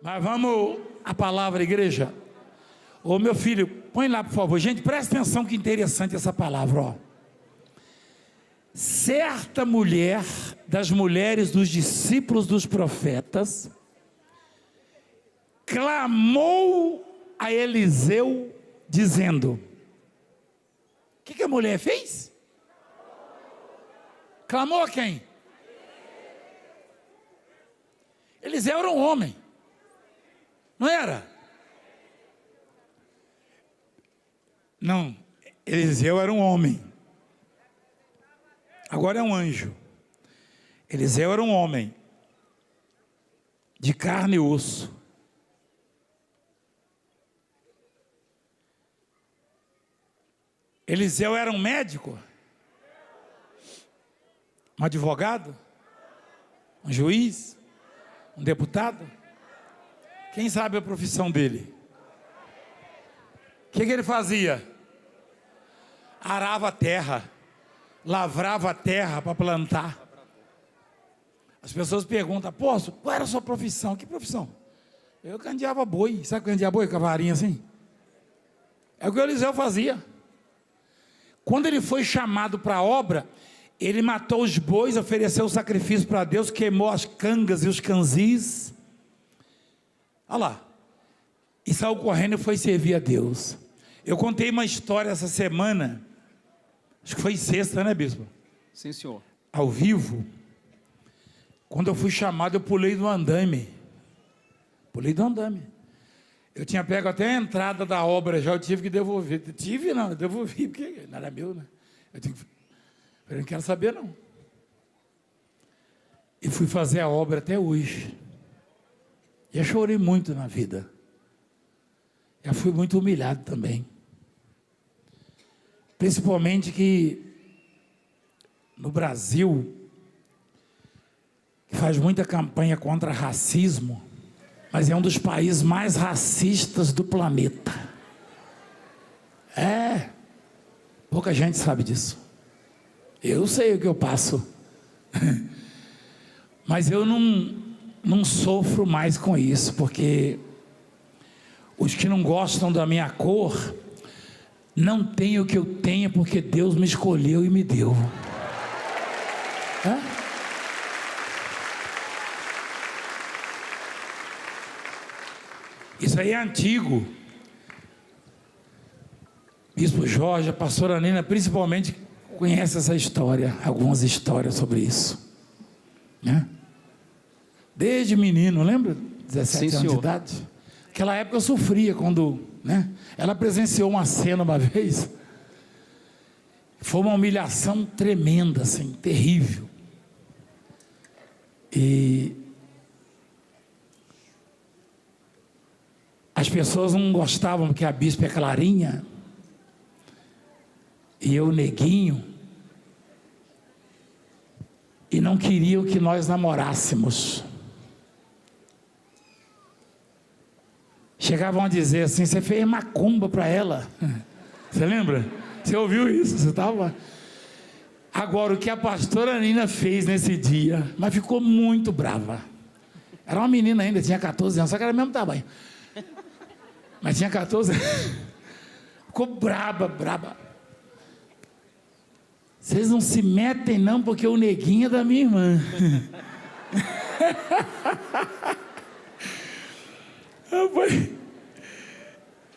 Mas vamos à palavra, igreja. Ô meu filho, põe lá por favor. Gente, presta atenção que interessante essa palavra, ó. Certa mulher das mulheres dos discípulos dos profetas clamou a Eliseu dizendo: o que a mulher fez? Clamou a quem? Eliseu era um homem, não era? Não, Eliseu era um homem. Agora é um anjo. Eliseu era um homem de carne e osso. Eliseu era um médico, um advogado, um juiz, um deputado. Quem sabe a profissão dele? O que ele fazia? Arava a terra, lavrava a terra para plantar. As pessoas perguntam: apóstolo, qual era a sua profissão? Que profissão? Eu candeava boi. Sabe candear boi com a varinha assim? É o que o Eliseu fazia. Quando ele foi chamado para a obra, ele matou os bois, ofereceu o sacrifício para Deus, queimou as cangas e os canzis. Olha lá. E saiu correndo e foi servir a Deus. Eu contei uma história essa semana, acho que foi sexta, né, bispo? Sim, senhor. Ao vivo. Quando eu fui chamado, eu pulei do andame. Pulei do andame. Eu tinha pego até a entrada da obra, já eu tive que devolver. Eu devolvi, porque não era meu, né? Eu não quero saber, não. E fui fazer a obra até hoje. Já chorei muito na vida. Já fui muito humilhado também. Principalmente que no Brasil, que faz muita campanha contra racismo, mas é um dos países mais racistas do planeta. Pouca gente sabe disso. Eu sei o que eu passo. Mas eu não sofro mais com isso, porque os que não gostam da minha cor não têm o que eu tenho, porque Deus me escolheu e me deu. Isso aí é antigo. Bispo Jorge, a pastora Nina, principalmente, conhece essa história, algumas histórias sobre isso, né? Desde menino, lembra? 17 anos de idade. Naquela época eu sofria quando, né? Ela presenciou uma cena uma vez. Foi uma humilhação tremenda, assim, terrível. E as pessoas não gostavam porque a bispa é clarinha e eu neguinho, e não queriam que nós namorássemos. Chegavam a dizer assim: você fez macumba para ela. Você lembra? Você ouviu isso? Você estava? Agora, o que a pastora Nina fez nesse dia, mas ficou muito brava. Era uma menina ainda, tinha 14 anos, só que era o mesmo tamanho. Mas tinha 14 anos. Ficou braba. Vocês não se metem não, porque o neguinho é da minha irmã.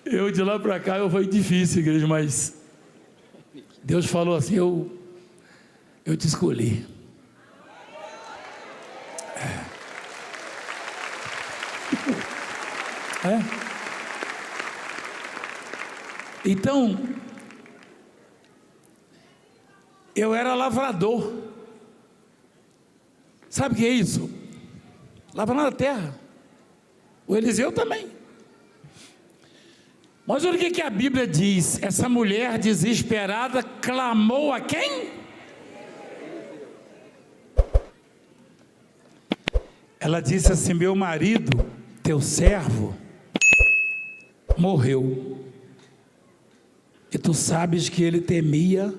Eu de lá para cá, foi difícil, igreja, mas Deus falou assim: eu te escolhi. Então, eu era lavrador. Sabe o que é isso? Lavrar na terra. O Eliseu também. Mas olha o que a Bíblia diz. Essa mulher desesperada clamou a quem? Ela disse assim: meu marido, teu servo, morreu. E tu sabes que ele temia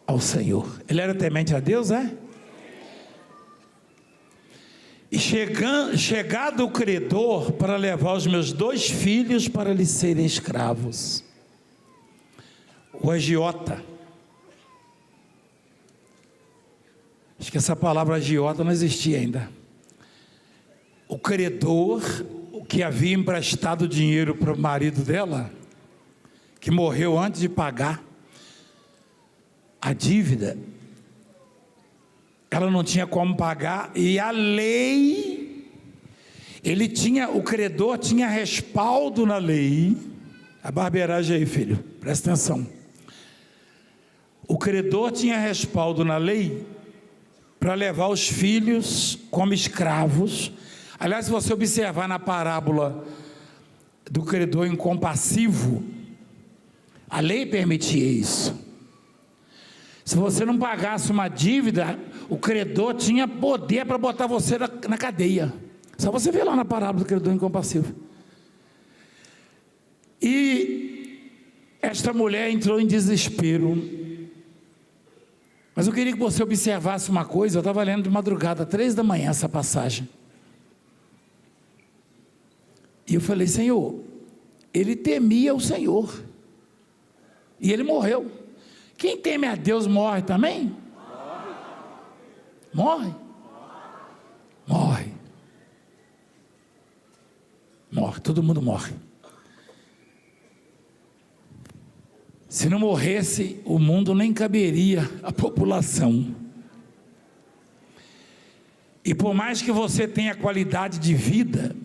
ao Senhor. Ele era temente a Deus, é? E chegado o credor para levar os meus 2 filhos para lhes serem escravos. O agiota. Acho que essa palavra agiota não existia ainda. O credor, o que havia emprestado dinheiro para o marido dela, que morreu antes de pagar a dívida, ela não tinha como pagar, e a lei, o credor tinha respaldo na lei. A barbeiragem aí, filho, presta atenção. O credor tinha respaldo na lei para levar os filhos como escravos. Aliás, se você observar na parábola do credor incompassivo, a lei permitia isso. Se você não pagasse uma dívida, o credor tinha poder para botar você na cadeia. Só você vê lá na parábola do credor incompassivo. E esta mulher entrou em desespero. Mas eu queria que você observasse uma coisa. Eu estava lendo de madrugada, 3 da manhã, essa passagem. E eu falei: Senhor, ele temia o Senhor. E ele morreu. Quem teme a Deus morre também? Morre? Morre. Morre, todo mundo morre. Se não morresse, o mundo nem caberia a população. E por mais que você tenha qualidade de vida,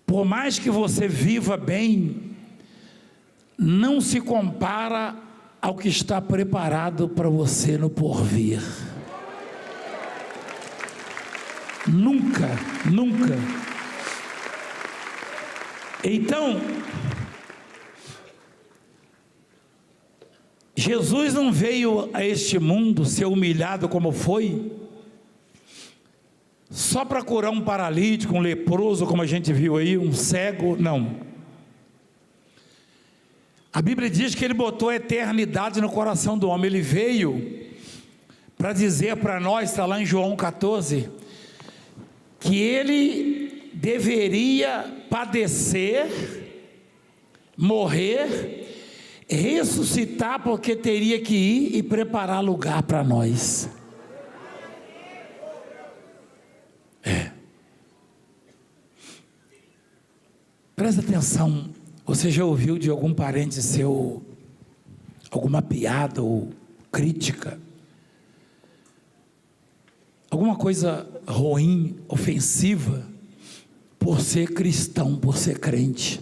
por mais que você viva bem, não se compara ao que está preparado para você no porvir. Nunca, nunca. Então, Jesus não veio a este mundo ser humilhado como foi, só para curar um paralítico, um leproso, como a gente viu aí, um cego, não. A Bíblia diz que ele botou a eternidade no coração do homem. Ele veio para dizer para nós, está lá em João 14, que ele deveria padecer, morrer, ressuscitar, porque teria que ir e preparar lugar para nós. Presta atenção. Você já ouviu de algum parente seu alguma piada ou crítica, alguma coisa ruim, ofensiva, por ser cristão, por ser crente?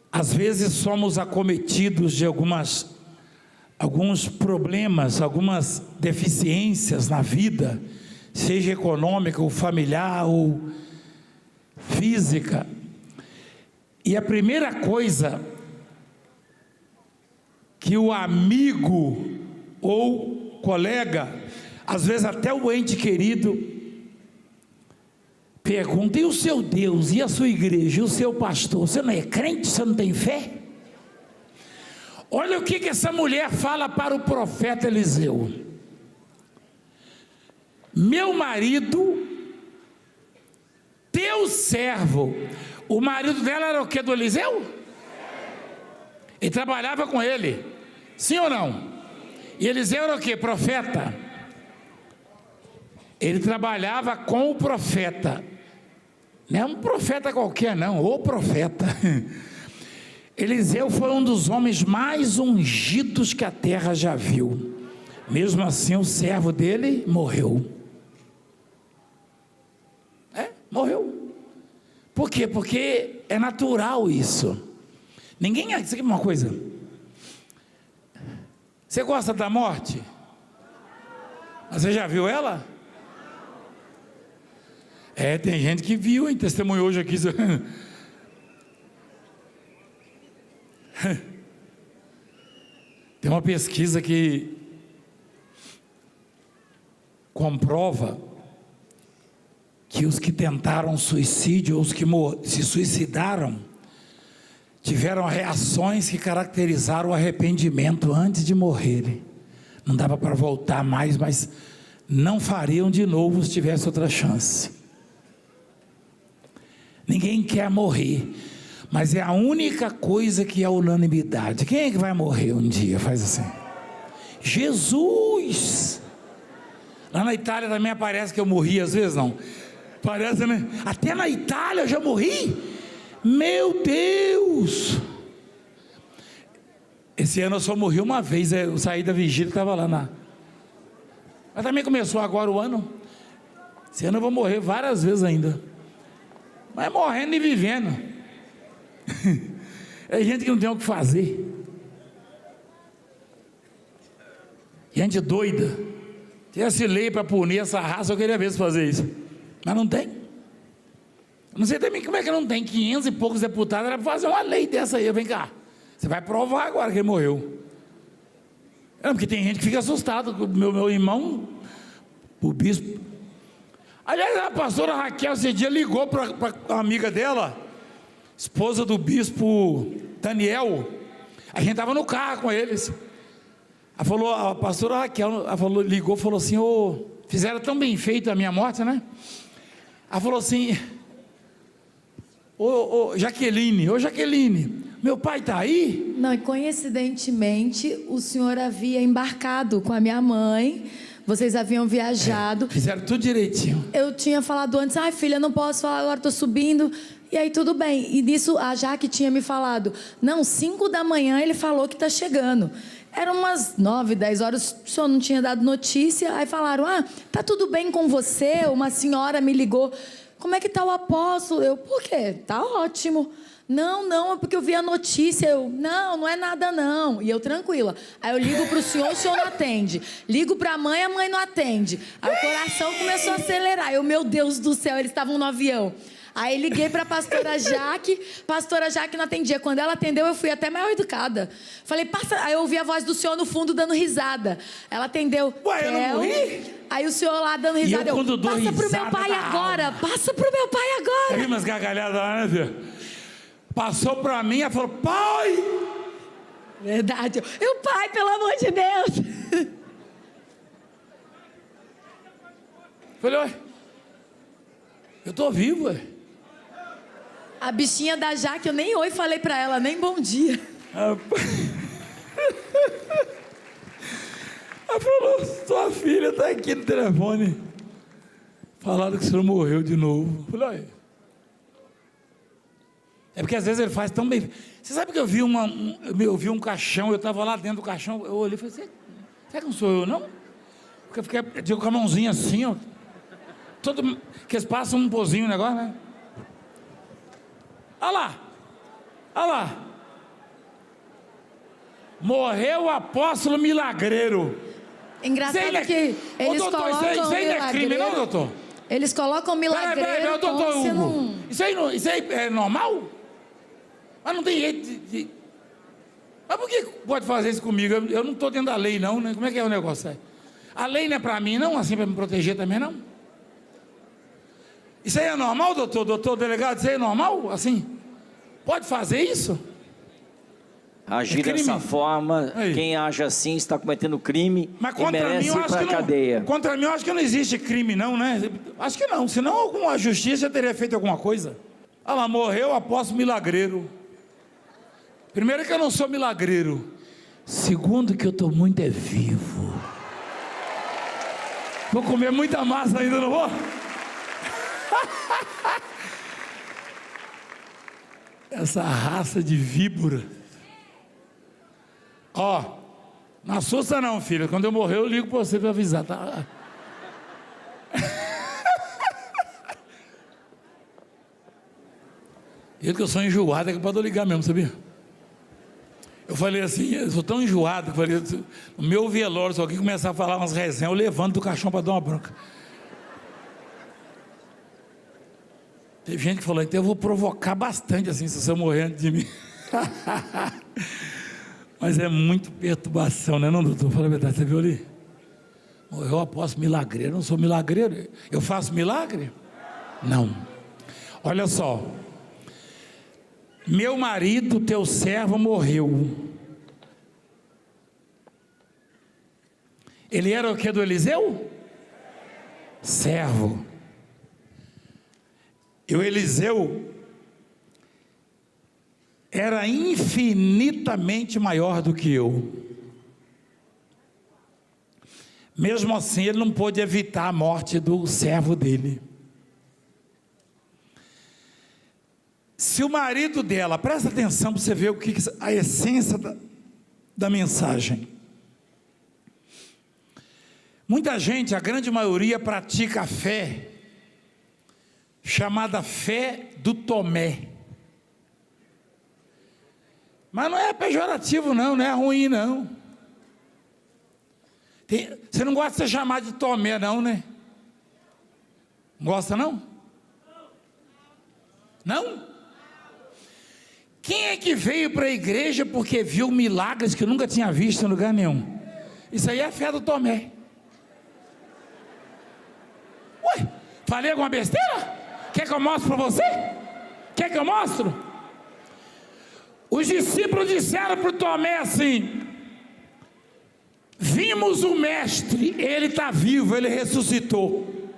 Às vezes somos acometidos de alguns problemas, algumas deficiências na vida, seja econômica ou familiar ou física. E a primeira coisa que o amigo ou colega, às vezes até o ente querido, pergunta: e o seu Deus, e a sua igreja, e o seu pastor? Você não é crente? Você não tem fé? Olha o que essa mulher fala para o profeta Eliseu: meu marido, teu servo. O marido dela era o que do Eliseu? Ele trabalhava com ele, sim ou não? E Eliseu era o que? Profeta. Ele trabalhava com o profeta. Não é um profeta qualquer não, o profeta. Eliseu foi um dos homens mais ungidos que a terra já viu. Mesmo assim, o servo dele morreu. Morreu. Por quê? Porque é natural isso. Ninguém... Isso aqui é uma coisa. Você gosta da morte? Você já viu ela? Tem gente que viu, hein? Testemunhou hoje aqui. Tem uma pesquisa que comprova que os que tentaram suicídio, ou os que se suicidaram, tiveram reações que caracterizaram o arrependimento antes de morrerem. Não dava para voltar mais, mas não fariam de novo se tivesse outra chance. Ninguém quer morrer, mas é a única coisa que é unanimidade. Quem é que vai morrer um dia? Faz assim. Jesus. Lá na Itália também parece que eu morri, às vezes não. Parece, né? Até na Itália eu já morri. Meu Deus. Esse ano eu só morri uma vez. Eu saí da vigília e estava lá na... Mas também começou agora o ano. Esse ano eu vou morrer várias vezes ainda. Mas morrendo e vivendo. É gente que não tem o que fazer. Gente doida. Tivesse lei para punir essa raça, eu queria ver se fazer isso. Mas não tem. Não sei também como é que não tem 500 e poucos deputados. Era para fazer uma lei dessa aí. Vem cá. Você vai provar agora que ele morreu. Porque tem gente que fica assustado. Meu irmão, o bispo. Aliás, a pastora Raquel esse dia ligou para a amiga dela, esposa do bispo Daniel. A gente estava no carro com eles. Ela falou, a pastora Raquel ligou e falou assim: oh, fizeram tão bem feito a minha morte, né? Ela falou assim: Jaqueline, meu pai está aí? Não, e coincidentemente o senhor havia embarcado com a minha mãe. Vocês haviam viajado. Fizeram tudo direitinho. Eu tinha falado antes: ai filha, não posso falar agora, estou subindo. E aí tudo bem. E nisso a Jaque tinha me falado: não, 5 da manhã ele falou que está chegando. Eram umas 9, 10 horas, o senhor não tinha dado notícia. Aí falaram: ah, tá tudo bem com você? Uma senhora me ligou. Como é que está o apóstolo? Eu, por quê? Tá ótimo. Não, é porque eu vi a notícia. Eu, não é nada não. E eu tranquila. Aí eu ligo para o senhor não atende. Ligo para a mãe não atende. Aí o coração começou a acelerar. Eu, meu Deus do céu, eles estavam no avião. Aí liguei para a pastora Jaque não atendia. Quando ela atendeu, eu fui até maior educada. Falei, passa. Aí eu ouvi a voz do senhor no fundo dando risada. Ela atendeu. Ué, eu não morri? Aí o senhor lá dando risada. Eu quando dou passa pro meu pai agora. Passa pro meu pai agora. Tem umas gargalhadas lá, né, filho? Passou para mim e falou: pai! Verdade. Eu, pai, pelo amor de Deus. Falei: ué, eu estou vivo, ué. A bichinha da Jaque, eu nem oi falei para ela, nem bom dia. Ela falou: sua filha está aqui no telefone. Falaram que o senhor morreu de novo. Falei: ué. É porque às vezes ele faz tão bem. Você sabe que eu vi um caixão, eu estava lá dentro do caixão, eu olhei e falei: será que não sou eu, não? Porque eu fiquei com a mãozinha assim, ó. Que eles passam um pozinho, negócio, né? Olha lá. Morreu o apóstolo milagreiro. Engraçado que eles colocam isso aí não é crime, não, doutor? Eles colocam milagreiro. Doutor Hugo, não... Isso aí é normal? Mas não tem jeito de... Mas por que pode fazer isso comigo? Eu não estou dentro da lei, não, né? Como é que é o negócio aí? A lei não é para mim, não? Assim, para me proteger também, não? Isso aí é normal, doutor delegado? Isso aí é normal? Assim? Pode fazer isso? Agir dessa forma, aí. Quem age assim está cometendo crime. Mas contra e merece mim, eu acho que cadeia. Não, contra mim, eu acho que não existe crime, não, né? Acho que não, senão alguma justiça teria feito alguma coisa. Olha lá, morreu o apóstolo milagreiro. Primeiro que eu não sou milagreiro. Segundo que eu estou muito vivo. Vou comer muita massa ainda, não vou? Essa raça de víbora. Ó, não assusta não, filha. Quando eu morrer, eu ligo para você para avisar, tá? Eu que eu sou enjoado, é que pode ligar mesmo, sabia? Eu falei assim, eu sou tão enjoado, falei, no meu velório, se alguém começar a falar umas resenhas, eu levanto do caixão para dar uma bronca. Teve gente que falou: então eu vou provocar bastante assim, se você morrer antes de mim. Mas é muito perturbação, né, não, doutor? Fala a verdade, você viu ali? Eu apóstolo milagreiro, eu não sou milagreiro. Eu faço milagre? Não. Olha só. Meu marido, teu servo, morreu. Ele era o que do Eliseu? servo. E o Eliseu era infinitamente maior do que eu. Mesmo assim, ele não pôde evitar a morte do servo dele. Se o marido dela, presta atenção para você ver a essência da mensagem. Muita gente, a grande maioria, pratica a fé chamada fé do Tomé. Mas não é pejorativo não, não é ruim não. Você não gosta de ser chamado de Tomé não, né? Gosta não? Não? Quem é que veio para a igreja porque viu milagres que nunca tinha visto em lugar nenhum? Isso aí é a fé do Tomé. Ué, falei alguma besteira? Quer que eu mostre para você? Quer que eu mostre? Os discípulos disseram para o Tomé assim: vimos o mestre, ele está vivo, ele ressuscitou.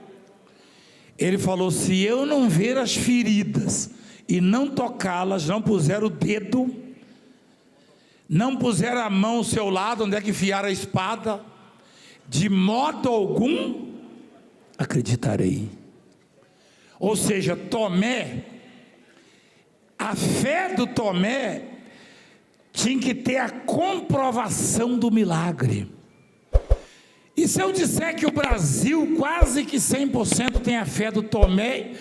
Ele falou: se eu não ver as feridas e não tocá-las, não puser o dedo, não puser a mão ao seu lado, onde é que enfiar a espada, de modo algum acreditarei. Ou seja, Tomé, a fé do Tomé tinha que ter a comprovação do milagre. E se eu disser que o Brasil quase que 100% tem a fé do Tomé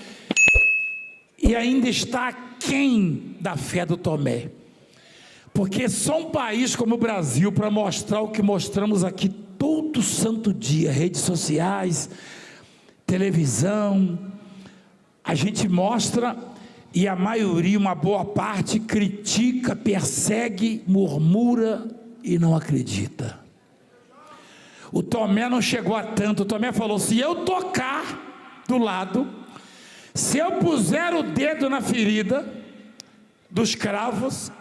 e ainda está aquém da fé do Tomé? Porque só um país como o Brasil, para mostrar o que mostramos aqui todo santo dia, redes sociais, televisão, a gente mostra e a maioria, uma boa parte, critica, persegue, murmura e não acredita. O Tomé não chegou a tanto. O Tomé falou: se eu tocar do lado, se eu puser o dedo na ferida dos cravos,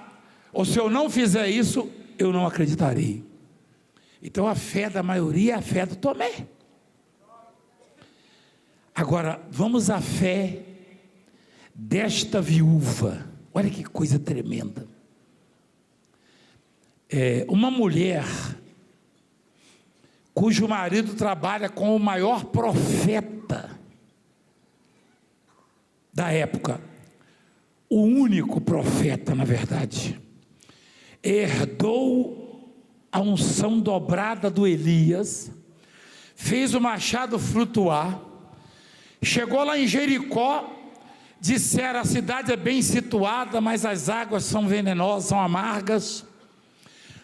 ou se eu não fizer isso, eu não acreditarei. Então a fé da maioria é a fé do Tomé. Agora, vamos à fé desta viúva. Olha que coisa tremenda. Uma mulher cujo marido trabalha com o maior profeta da época, o único profeta, na verdade, herdou a unção dobrada do Elias, fez o machado flutuar, chegou lá em Jericó, disseram: a cidade é bem situada, mas as águas são venenosas, são amargas,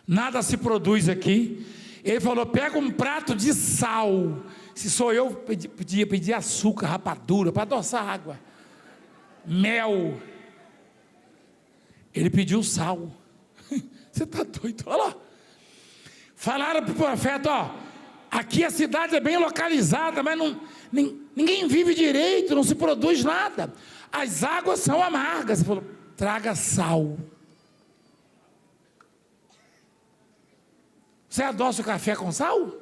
nada se produz aqui. Ele falou: pega um prato de sal. Se sou eu, podia pedir açúcar, rapadura, para adoçar a água, mel. Ele pediu sal. Você está doido? Olha lá. Falaram para o profeta: ó, aqui a cidade é bem localizada, mas ninguém vive direito, não se produz nada, as águas são amargas. Ele falou: traga sal. Você adoça o café com sal?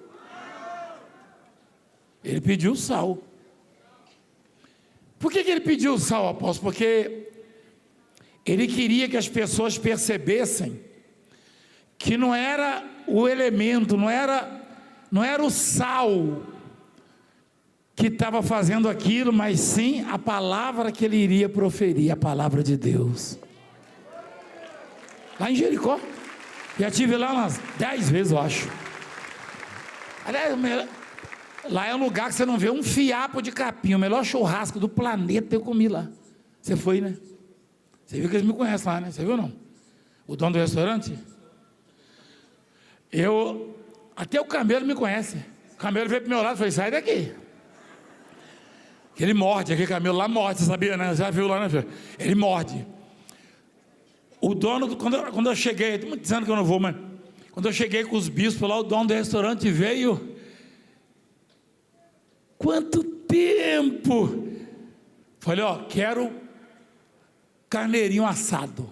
Ele pediu sal. Por que ele pediu sal, apóstolo? Porque ele queria que as pessoas percebessem que não era o elemento, não era o sal que estava fazendo aquilo, mas sim a palavra que ele iria proferir, a palavra de Deus. Lá em Jericó, já estive lá umas 10 vezes, eu acho. Aliás, lá é um lugar que você não vê um fiapo de capim, o melhor churrasco do planeta eu comi lá. Você foi, né? Você viu que eles me conhecem lá, né? Você viu ou não? O dono do restaurante? Até o camelo me conhece. O camelo veio para o meu lado e falou: sai daqui. Que ele morde, aquele camelo lá morde, você sabia, né? Já viu lá, né, filho? Ele morde. O dono, quando eu cheguei, estou dizendo que eu não vou, mas quando eu cheguei com os bispos lá, o dono do restaurante veio. Quanto tempo! Falei: ó, quero carneirinho assado.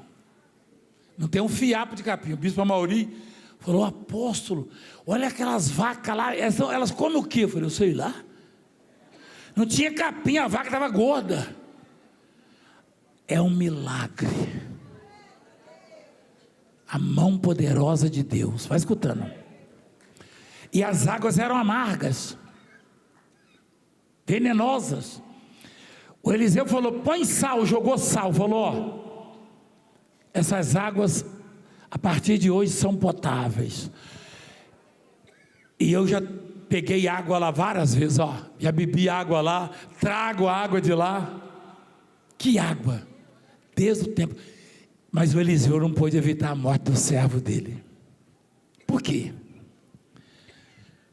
Não tem um fiapo de capim. O bispo Amauri falou: apóstolo, olha aquelas vacas lá, elas comem o quê? Eu falei: eu sei lá. Não tinha capim, a vaca estava gorda. É um milagre. A mão poderosa de Deus. Vai escutando. E as águas eram amargas, venenosas. O Eliseu falou: põe sal, jogou sal. Falou: ó, essas águas a partir de hoje são potáveis. E eu já peguei água lá várias vezes, ó. Já bebi água lá, trago a água de lá. Que água? Desde o tempo. Mas o Eliseu não pôde evitar a morte do servo dele. Por quê?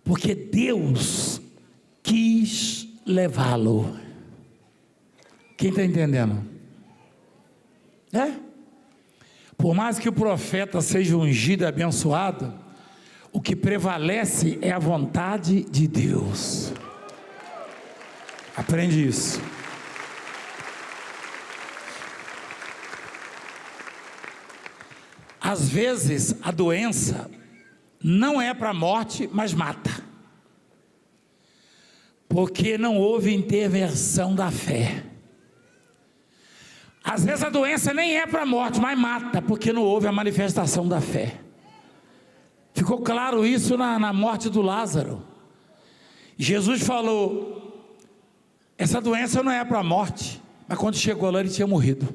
Porque Deus quis levá-lo. Quem está entendendo? Por mais que o profeta seja ungido e abençoado, o que prevalece é a vontade de Deus. Aprende isso. Às vezes a doença não é para a morte, mas mata. Porque não houve intervenção da fé. Às vezes a doença nem é para a morte, mas mata, porque não houve a manifestação da fé. Ficou claro isso na morte do Lázaro. Jesus falou: essa doença não é para a morte, mas quando chegou lá ele tinha morrido.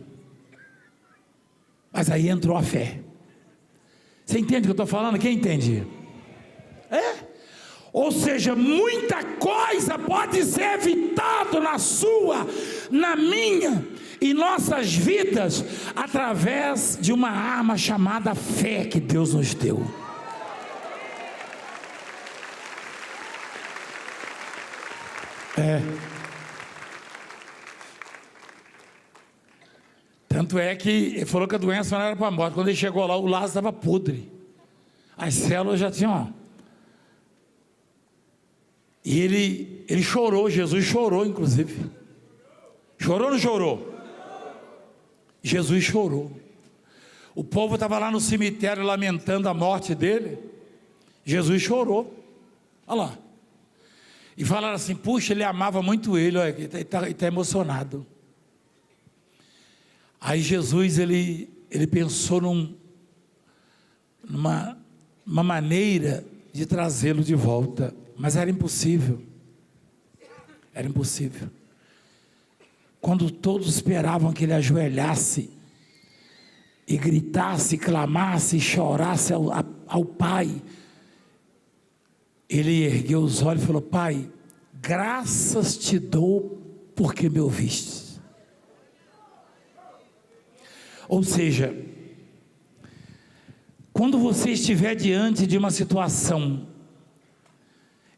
Mas aí entrou a fé. Você entende o que eu estou falando? Quem entende? Ou seja, muita coisa pode ser evitado na sua, na minha e nossas vidas, através de uma arma chamada fé que Deus nos deu. Tanto é que ele falou que a doença não era para a morte. Quando ele chegou lá, o Lázaro estava podre. As células já tinham. E ele chorou, Jesus chorou inclusive. Chorou ou não chorou? Jesus chorou. O povo estava lá no cemitério lamentando a morte dele. Jesus chorou. Olha lá. E falaram assim: puxa, ele amava muito ele, olha, ele está emocionado. Aí Jesus, ele pensou numa maneira de trazê-lo de volta, mas era impossível. Era impossível. Quando todos esperavam que ele ajoelhasse e gritasse, clamasse, chorasse ao Pai, ele ergueu os olhos e falou: Pai, graças te dou porque me ouviste. Ou seja, quando você estiver diante de uma situação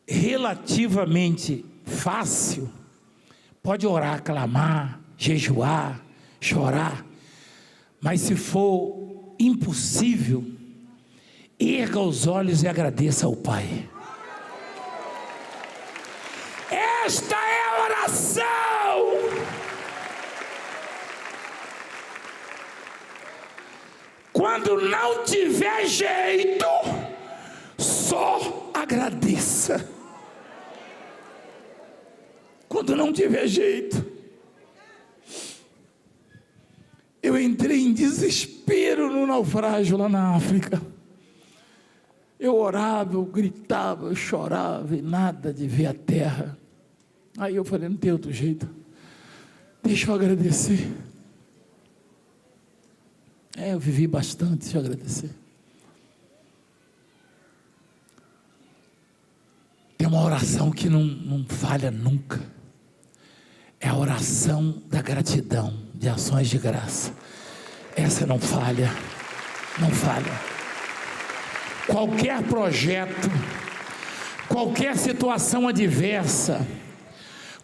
relativamente fácil, pode orar, clamar, jejuar, chorar, mas se for impossível, erga os olhos e agradeça ao Pai. Esta é a oração. Quando não tiver jeito, só agradeça. Quando não tiver jeito. Eu entrei em desespero no naufrágio lá na África. Eu orava, eu gritava, eu chorava e nada de ver a terra. Aí eu falei: não tem outro jeito, deixa eu agradecer. Eu vivi bastante, deixa eu agradecer. Tem uma oração que não falha nunca. É a oração da gratidão, de ações de graça. Essa não falha, não falha. Qualquer projeto, qualquer situação adversa,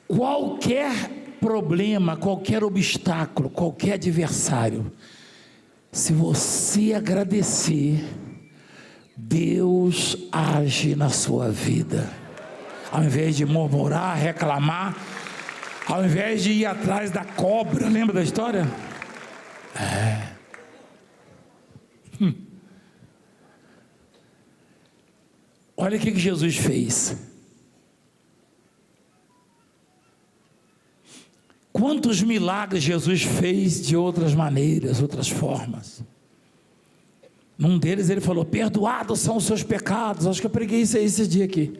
qualquer problema, qualquer obstáculo, qualquer adversário, se você agradecer, Deus age na sua vida. Ao invés de murmurar, reclamar, ao invés de ir atrás da cobra, lembra da história? Olha o que Jesus fez. quantos milagres Jesus fez de outras maneiras, outras formas. Num deles ele falou: perdoados são os seus pecados. Acho que eu preguei isso aí esse dia aqui.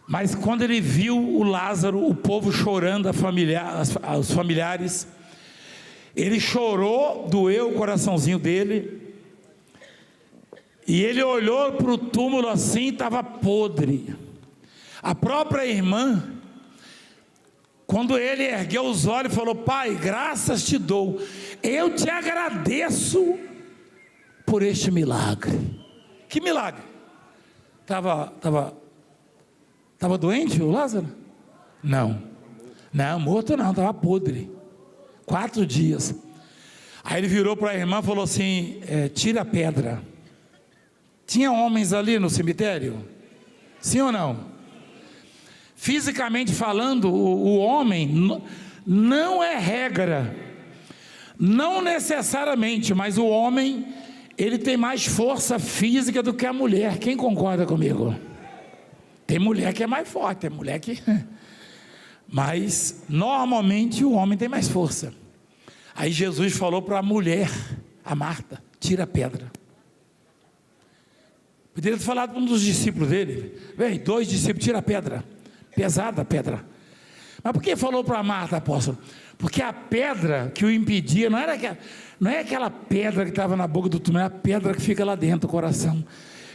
Mas quando ele viu o Lázaro, o povo chorando, os familiares, ele chorou, doeu o coraçãozinho dele, e ele olhou para o túmulo assim, estava podre. A própria irmã, quando ele ergueu os olhos, falou: pai, graças te dou, eu te agradeço por este milagre. Que milagre? Estava doente o Lázaro? Não, morto não, estava podre, 4 dias. Aí ele virou para a irmã e falou assim: tira a pedra. Tinha homens ali no cemitério? Sim ou não? Fisicamente falando, o homem não é regra, não necessariamente, mas o homem, ele tem mais força física do que a mulher. Quem concorda comigo? Tem mulher que é mais forte, tem mulher que... Mas, normalmente, o homem tem mais força. Aí Jesus falou para a mulher, a Marta: tira a pedra. Poderia ter falado para um dos discípulos dele: vem, 2 discípulos, tira a pedra. Pesada a pedra. Mas por que falou para a Marta, apóstolo? Porque a pedra que o impedia, não é aquela pedra que estava na boca do túmulo, é a pedra que fica lá dentro do coração,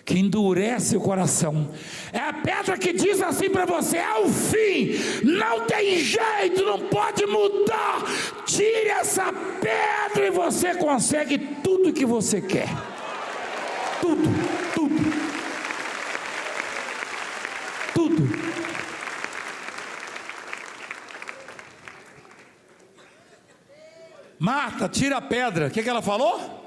que endurece o coração. É a pedra que diz assim para você: é o fim, não tem jeito, não pode mudar. Tire essa pedra e você consegue tudo que você quer. Tudo. Marta, tira a pedra. O que ela falou?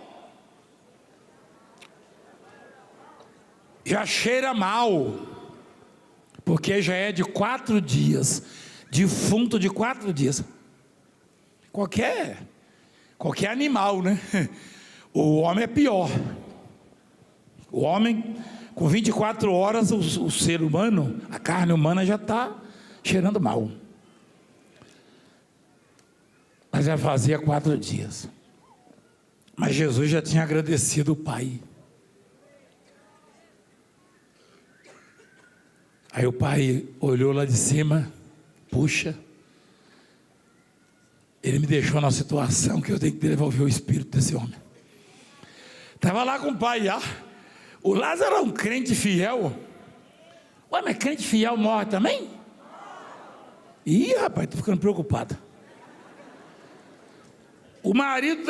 Já cheira mal, porque já é de 4 dias, defunto de 4 dias. Qualquer animal, né? O homem é pior. O homem, com 24 horas, o ser humano, a carne humana já está cheirando mal. Mas já fazia 4 dias. Mas Jesus já tinha agradecido o Pai. Aí o Pai olhou lá de cima: puxa, ele me deixou numa situação que eu tenho que devolver o espírito desse homem. Estava lá com o Pai já. O Lázaro é um crente fiel. Ué, mas crente fiel morre também? Ih, rapaz, estou ficando preocupado. O marido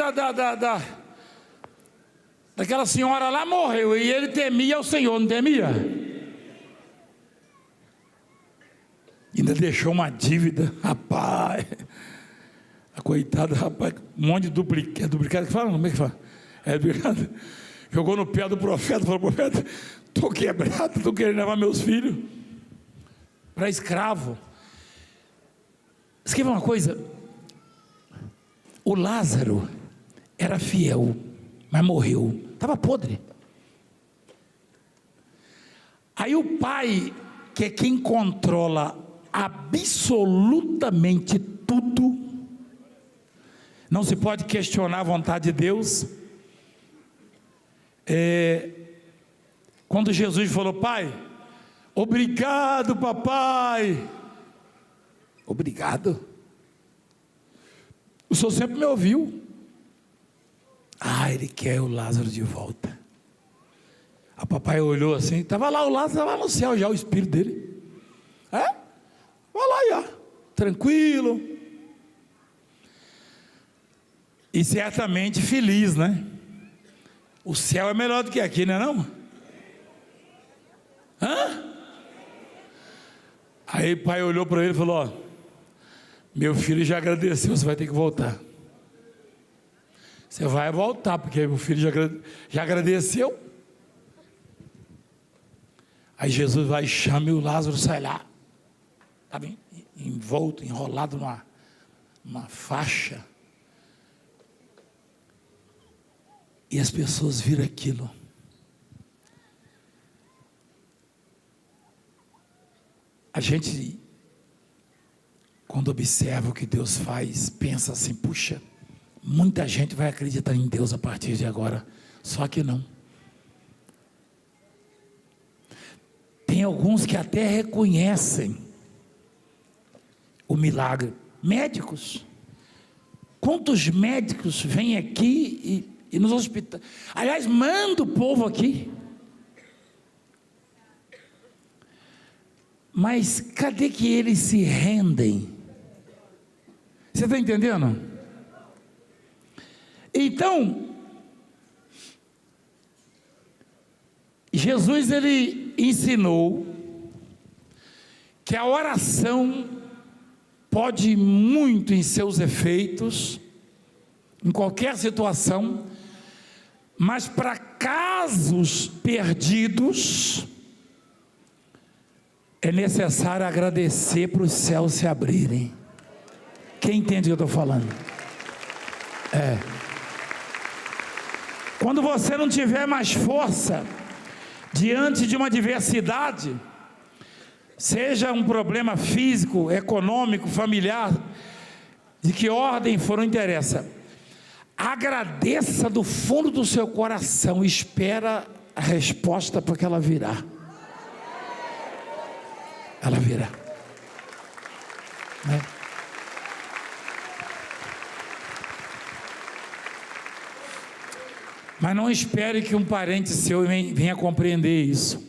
daquela senhora lá morreu, e ele temia o Senhor, não temia? Ainda deixou uma dívida, rapaz. A coitada, rapaz, um monte de duplicado que fala, como é que fala? Duplicado. Jogou no pé do profeta, falou: profeta, estou quebrado, estou querendo levar meus filhos para escravo. Escreva uma coisa: o Lázaro era fiel, mas morreu, estava podre. Aí o Pai, que é quem controla absolutamente tudo, não se pode questionar a vontade de Deus. Quando Jesus falou: pai, obrigado papai, obrigado, o senhor sempre me ouviu. Ele quer o Lázaro de volta. A papai olhou assim, estava lá o Lázaro, estava lá no céu já, o espírito dele. Vai lá já, tranquilo. E certamente feliz, né? O céu é melhor do que aqui, não é não? Aí o pai olhou para ele e falou: meu filho já agradeceu, você vai ter que voltar. Você vai voltar, porque o filho já agradeceu. Aí Jesus vai e chama, e o Lázaro sai lá. Estava envolto, enrolado numa faixa. E as pessoas viram aquilo. A gente quando observa o que Deus faz, pensa assim: puxa, muita gente vai acreditar em Deus a partir de agora. Só que não. Tem alguns que até reconhecem o milagre. Médicos. Quantos médicos vêm aqui e nos hospitais? Aliás, manda o povo aqui. Mas cadê que eles se rendem? Você está entendendo? Então, Jesus, ele ensinou que a oração pode muito em seus efeitos, em qualquer situação, mas para casos perdidos, é necessário agradecer para os céus se abrirem. Quem entende o que eu estou falando? Quando você não tiver mais força diante de uma adversidade, seja um problema físico, econômico, familiar, de que ordem for, não interessa, agradeça do fundo do seu coração, espera a resposta, porque ela virá. Ela virá, né? Mas não espere que um parente seu venha compreender isso.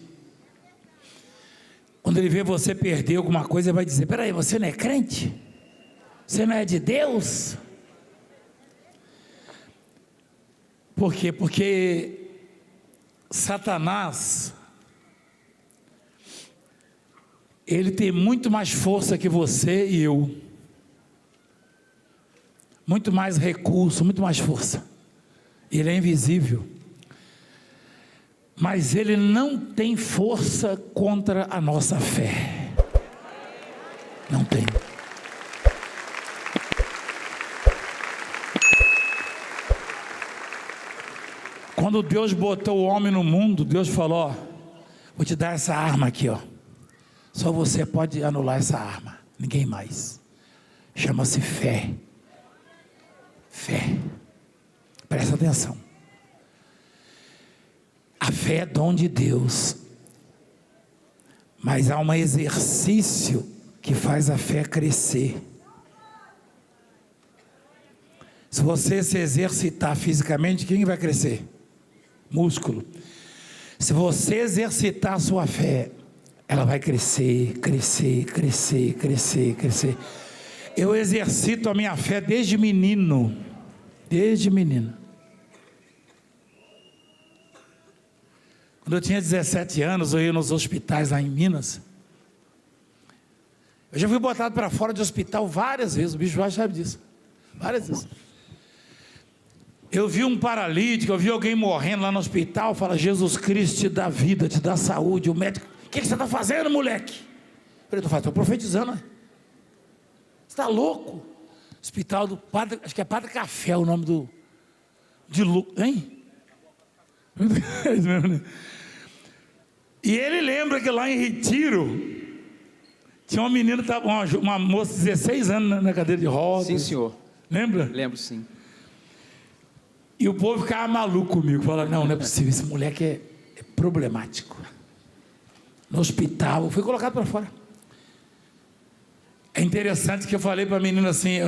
Quando ele vê você perder alguma coisa, ele vai dizer: peraí, você não é crente? Você não é de Deus? Por quê? Porque Satanás, ele tem muito mais força que você e eu. Muito mais recurso, muito mais força. Ele é invisível. Mas ele não tem força contra a nossa fé. Não tem. Quando Deus botou o homem no mundo, Deus falou: ó, vou te dar essa arma aqui, ó. Só você pode anular essa arma, ninguém mais. Chama-se fé. Fé. Presta atenção. A fé é dom de Deus, mas há um exercício que faz a fé crescer. Se você se exercitar fisicamente, quem vai crescer? Músculo. Se você exercitar a sua fé, ela vai crescer, crescer, crescer, crescer, crescer. Eu exercito a minha fé desde menino. Desde menino. Quando eu tinha 17 anos, eu ia nos hospitais lá em Minas. Eu já fui botado para fora de hospital várias vezes, o bicho já sabe disso. Várias vezes. Eu vi um paralítico, eu vi alguém morrendo lá no hospital, fala: Jesus Cristo te dá vida, te dá saúde. O médico: o que você está fazendo, moleque? Eu falei: estou profetizando. Você está louco? Hospital do Padre, acho que é Padre Café o nome hein? E ele lembra que lá em Retiro tinha uma menina, uma moça de 16 anos na cadeira de rodas. Sim, senhor. Lembra? Lembro, sim. E o povo ficava maluco comigo, falava: não é possível, esse moleque é problemático. No hospital, eu fui colocado para fora. É interessante que eu falei para a menina assim,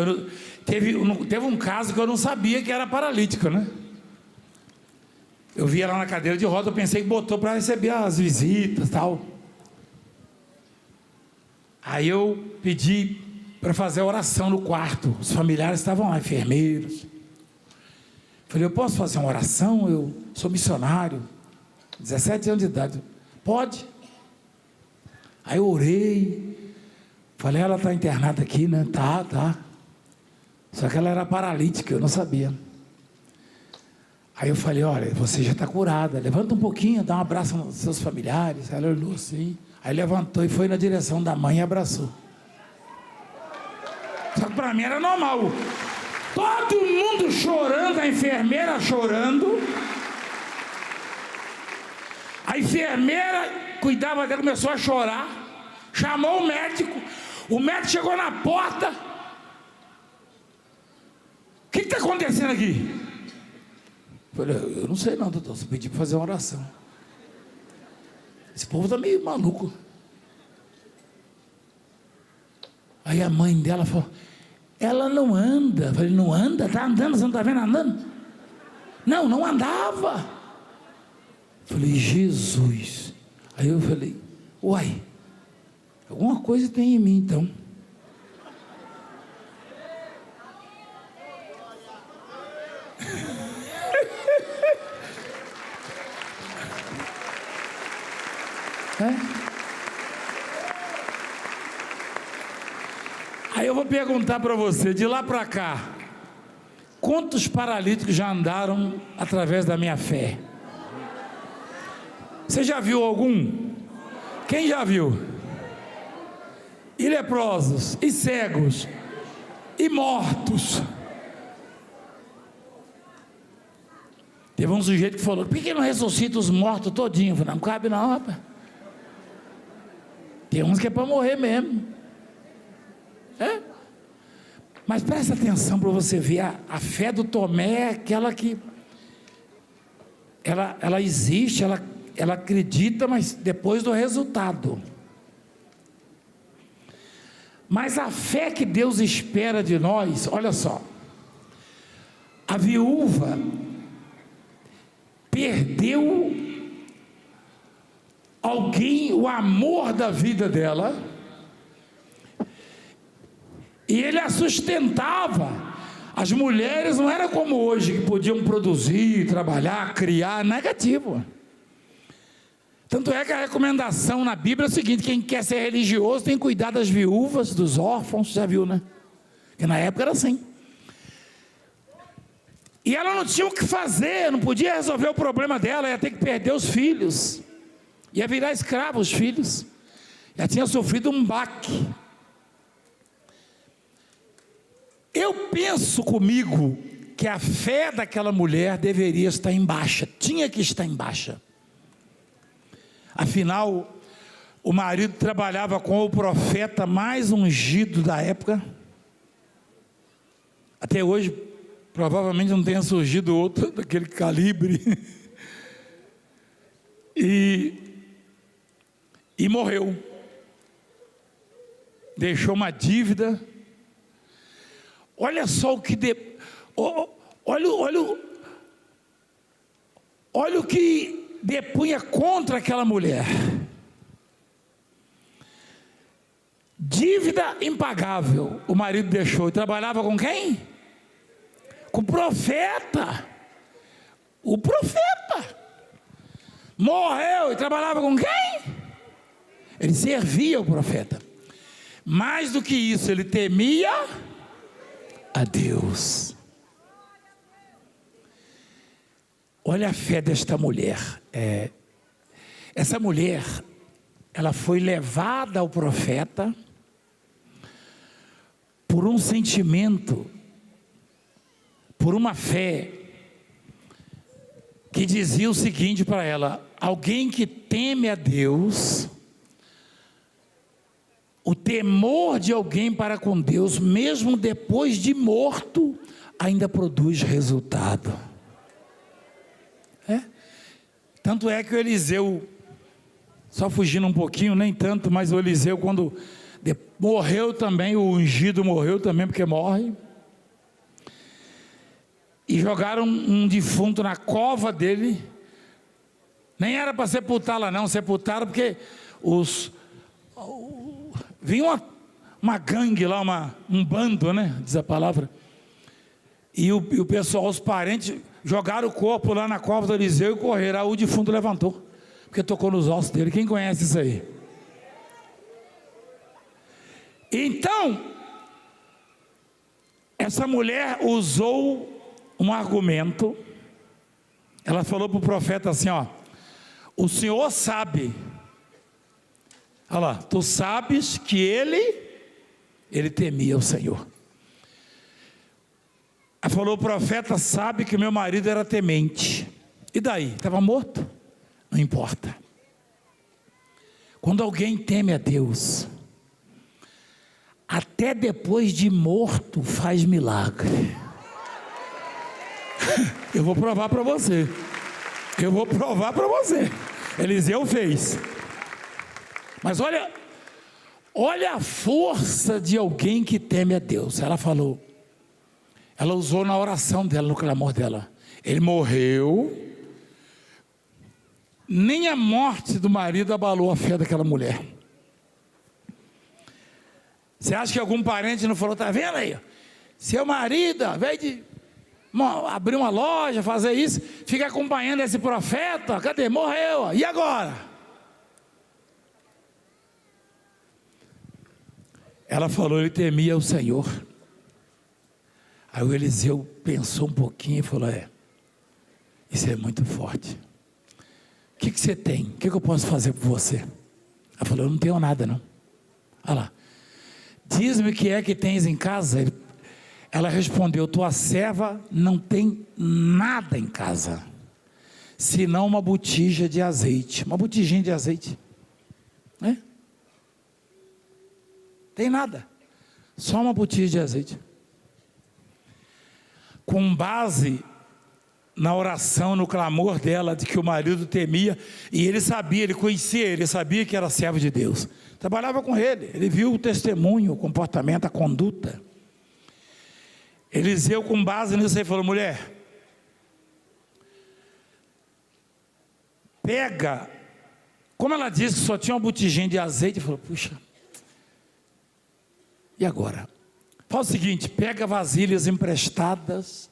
teve um caso que eu não sabia que era paralítico, né? Eu via lá na cadeira de roda, eu pensei que botou para receber as visitas e tal. Aí eu pedi para fazer a oração no quarto. Os familiares estavam lá, enfermeiros. Falei: eu posso fazer uma oração? Eu sou missionário, 17 anos de idade. Pode. Aí eu orei. Falei: ela está internada aqui, né? Tá. Só que ela era paralítica, eu não sabia. Aí eu falei: olha, você já está curada, levanta um pouquinho, dá um abraço nos seus familiares. Ela olhou assim, aí levantou e foi na direção da mãe e abraçou. Só que para mim era normal. Todo mundo chorando, a enfermeira chorando. A enfermeira cuidava dela, começou a chorar. Chamou o médico. O médico chegou na porta. O que está acontecendo aqui? Eu falei, eu não sei não, doutor, você pediu para fazer uma oração. Esse povo está meio maluco. Aí a mãe dela falou, ela não anda. Eu falei, não anda? Está andando, você não está vendo andando? Não, não andava. Eu falei, Jesus. Aí eu falei, uai, alguma coisa tem em mim então. Aí eu vou perguntar para você, de lá para cá, quantos paralíticos já andaram através da minha fé? Você já viu algum? Quem já viu? E leprosos, e cegos, e mortos. Teve um sujeito que falou, por que não ressuscita os mortos todinho? Eu falei, não cabe não, rapaz. Tem uns que é para morrer mesmo. Mas presta atenção para você ver, a fé do Tomé é aquela que ela existe, ela acredita, mas depois do resultado. Mas a fé que Deus espera de nós, olha só, a viúva perdeu alguém, o amor da vida dela, e ele a sustentava. As mulheres não eram como hoje, que podiam produzir, trabalhar, criar, negativo. Tanto é que a recomendação na Bíblia é o seguinte, quem quer ser religioso tem que cuidar das viúvas, dos órfãos, já viu, né? Porque na época era assim. E ela não tinha o que fazer, não podia resolver o problema dela, ia ter que perder os filhos, ia virar escrava os filhos, já tinha sofrido um baque. Eu penso comigo que a fé daquela mulher deveria estar em baixa, tinha que estar em baixa. Afinal, o marido trabalhava com o profeta mais ungido da época. Até hoje, provavelmente não tenha surgido outro daquele calibre. E morreu. Deixou uma dívida. Olha só o que... Olha o que depunha contra aquela mulher. Dívida impagável. O marido deixou e trabalhava com quem? Com o profeta. O profeta. Morreu e trabalhava com quem? Ele servia o profeta. Mais do que isso, ele temia a Deus. Olha a fé desta mulher. Essa mulher, ela foi levada ao profeta por um sentimento, por uma fé que dizia o seguinte para ela: alguém que teme a Deus, o temor de alguém para com Deus, mesmo depois de morto, ainda produz resultado. Tanto é que o Eliseu, só fugindo um pouquinho, nem tanto, mas o Eliseu, quando morreu também, o ungido morreu também, porque morre, e jogaram um defunto na cova dele. Nem era para sepultar lá não, sepultaram porque vinha uma gangue lá, um bando, né, diz a palavra, e o pessoal, os parentes, jogaram o corpo lá na cova do Eliseu e correram. Aí o defunto levantou, porque tocou nos ossos dele. Quem conhece isso aí? Então, essa mulher usou um argumento. Ela falou para o profeta assim, ó: o Senhor sabe, olha lá, tu sabes que ele temia o Senhor. Ela falou, o profeta sabe que meu marido era temente. E daí? Estava morto? Não importa. Quando alguém teme a Deus, até depois de morto faz milagre. Eu vou provar para você. Eliseu fez. Mas olha a força de alguém que teme a Deus. Ela falou, ela usou na oração dela, no clamor dela. Ele morreu. Nem a morte do marido abalou a fé daquela mulher. Você acha que algum parente não falou, tá vendo aí? Seu marido, ao invés de abrir uma loja, fazer isso, fica acompanhando esse profeta, cadê? Morreu, e agora? Ela falou, ele temia o Senhor. Aí o Eliseu pensou um pouquinho e falou, isso é muito forte. O que você tem? O que eu posso fazer por você? Ela falou, eu não tenho nada não. Olha lá. Diz-me o que é que tens em casa. Ela respondeu, tua serva não tem nada em casa, senão uma botija de azeite. Uma botijinha de azeite. Tem nada. Só uma botija de azeite. Com base na oração, no clamor dela, de que o marido temia, e ele sabia, ele conhecia, ele sabia que era servo de Deus. Trabalhava com ele viu o testemunho, o comportamento, a conduta. Eliseu, com base nisso, ele falou, mulher, pega, como ela disse que só tinha uma botijinha de azeite, ele falou, puxa, e agora? Fala o seguinte, pega vasilhas emprestadas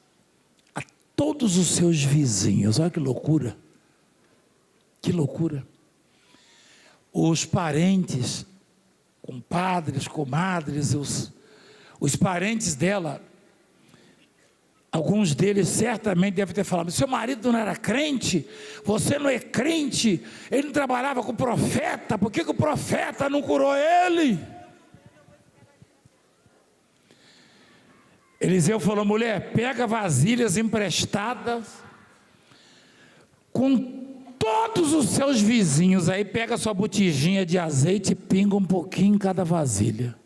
a todos os seus vizinhos. Olha que loucura, que loucura. Os parentes, compadres, comadres, os parentes dela, alguns deles certamente devem ter falado, seu marido não era crente, você não é crente, ele não trabalhava com o profeta, por que o profeta não curou ele? Eliseu falou, mulher, pega vasilhas emprestadas com todos os seus vizinhos, aí pega sua botijinha de azeite e pinga um pouquinho em cada vasilha.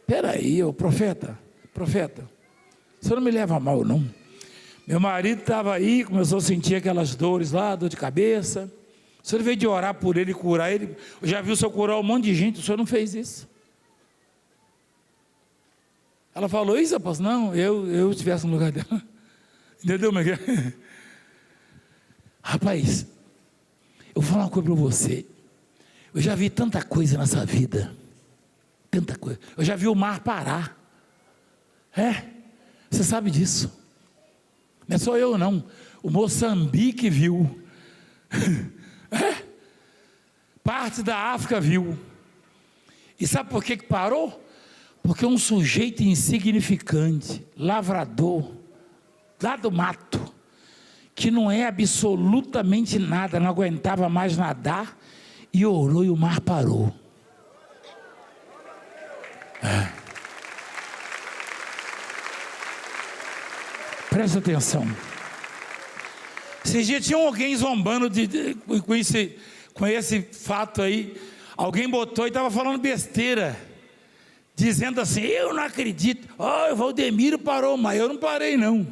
Espera aí, profeta, o senhor não me leva a mal não? Meu marido estava aí, começou a sentir aquelas dores lá, dor de cabeça, o senhor veio de orar por ele, curar ele, eu já viu o senhor curar um monte de gente, o senhor não fez isso? Ela falou, isso rapaz, não, eu estivesse no lugar dela, entendeu? Rapaz, eu vou falar uma coisa para você, eu já vi tanta coisa nessa vida, tanta coisa, eu já vi o mar parar, você sabe disso, não é só eu não, o Moçambique viu, parte da África viu, e sabe por que parou? Porque um sujeito insignificante, lavrador, lá do mato, que não é absolutamente nada, não aguentava mais nadar, e orou e o mar parou. Presta atenção. Esses dias tinha alguém zombando com esse fato aí, alguém botou e estava falando besteira, dizendo assim, eu não acredito, o Valdemiro parou, mas eu não parei não,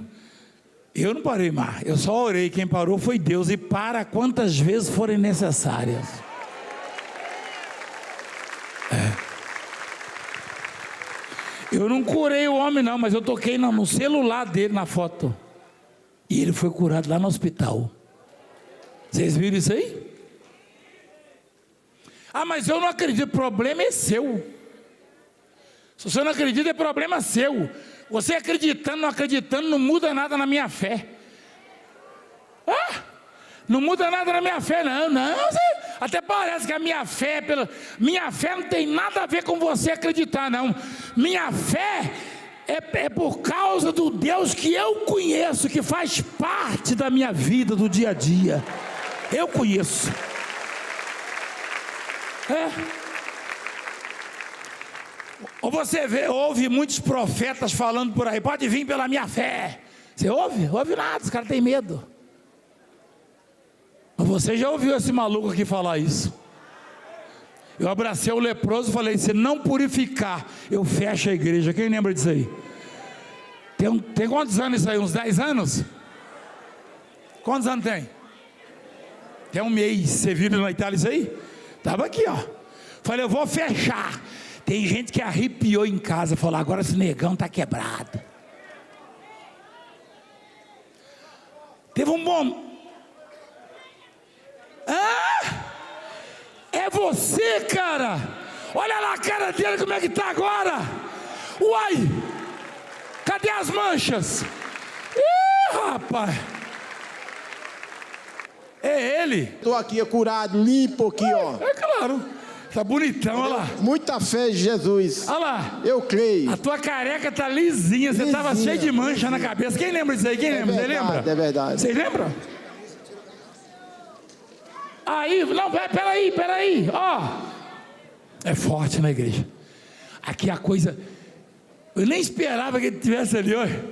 eu não parei mais, eu só orei, quem parou foi Deus, e para quantas vezes forem necessárias. Eu não curei o homem não, mas eu toquei no celular dele, na foto, e ele foi curado lá no hospital. Vocês viram isso aí? Mas eu não acredito, o problema é seu. Se você não acredita, é problema seu. Você acreditando, não acreditando, não muda nada na minha fé. Não muda nada na minha fé, não. Até parece que a minha fé, minha fé não tem nada a ver com você acreditar, não. Minha fé é por causa do Deus que eu conheço, que faz parte da minha vida, do dia a dia. Eu conheço. Ou você ouve muitos profetas falando por aí, pode vir pela minha fé. Você ouve? Ouve nada, os caras têm medo. Mas você já ouviu esse maluco aqui falar isso? Eu abracei o leproso e falei, se não purificar, eu fecho a igreja. Quem lembra disso aí? Tem quantos anos isso aí? Uns 10 anos? Quantos anos tem? Tem um mês. Você viu na Itália isso aí? Estava aqui, ó. Falei, eu vou fechar. Tem gente que arrepiou em casa, falou, agora esse negão está quebrado. Teve um bom... Ah! É você, cara. Olha lá a cara dele, como é que está agora. Uai, cadê as manchas? Ih, rapaz. É ele. Estou aqui curado, limpo aqui, ó. É claro. Tá bonitão, olha lá. Muita fé em Jesus. Olha lá. Eu creio. A tua careca tá lisinha. Você tava cheio de mancha na cabeça. Quem lembra disso aí? Quem lembra? Você lembra? É verdade. Vocês lembram? Aí, não, peraí. Ó. É forte na igreja. Aqui a coisa... Eu nem esperava que ele estivesse ali, olha.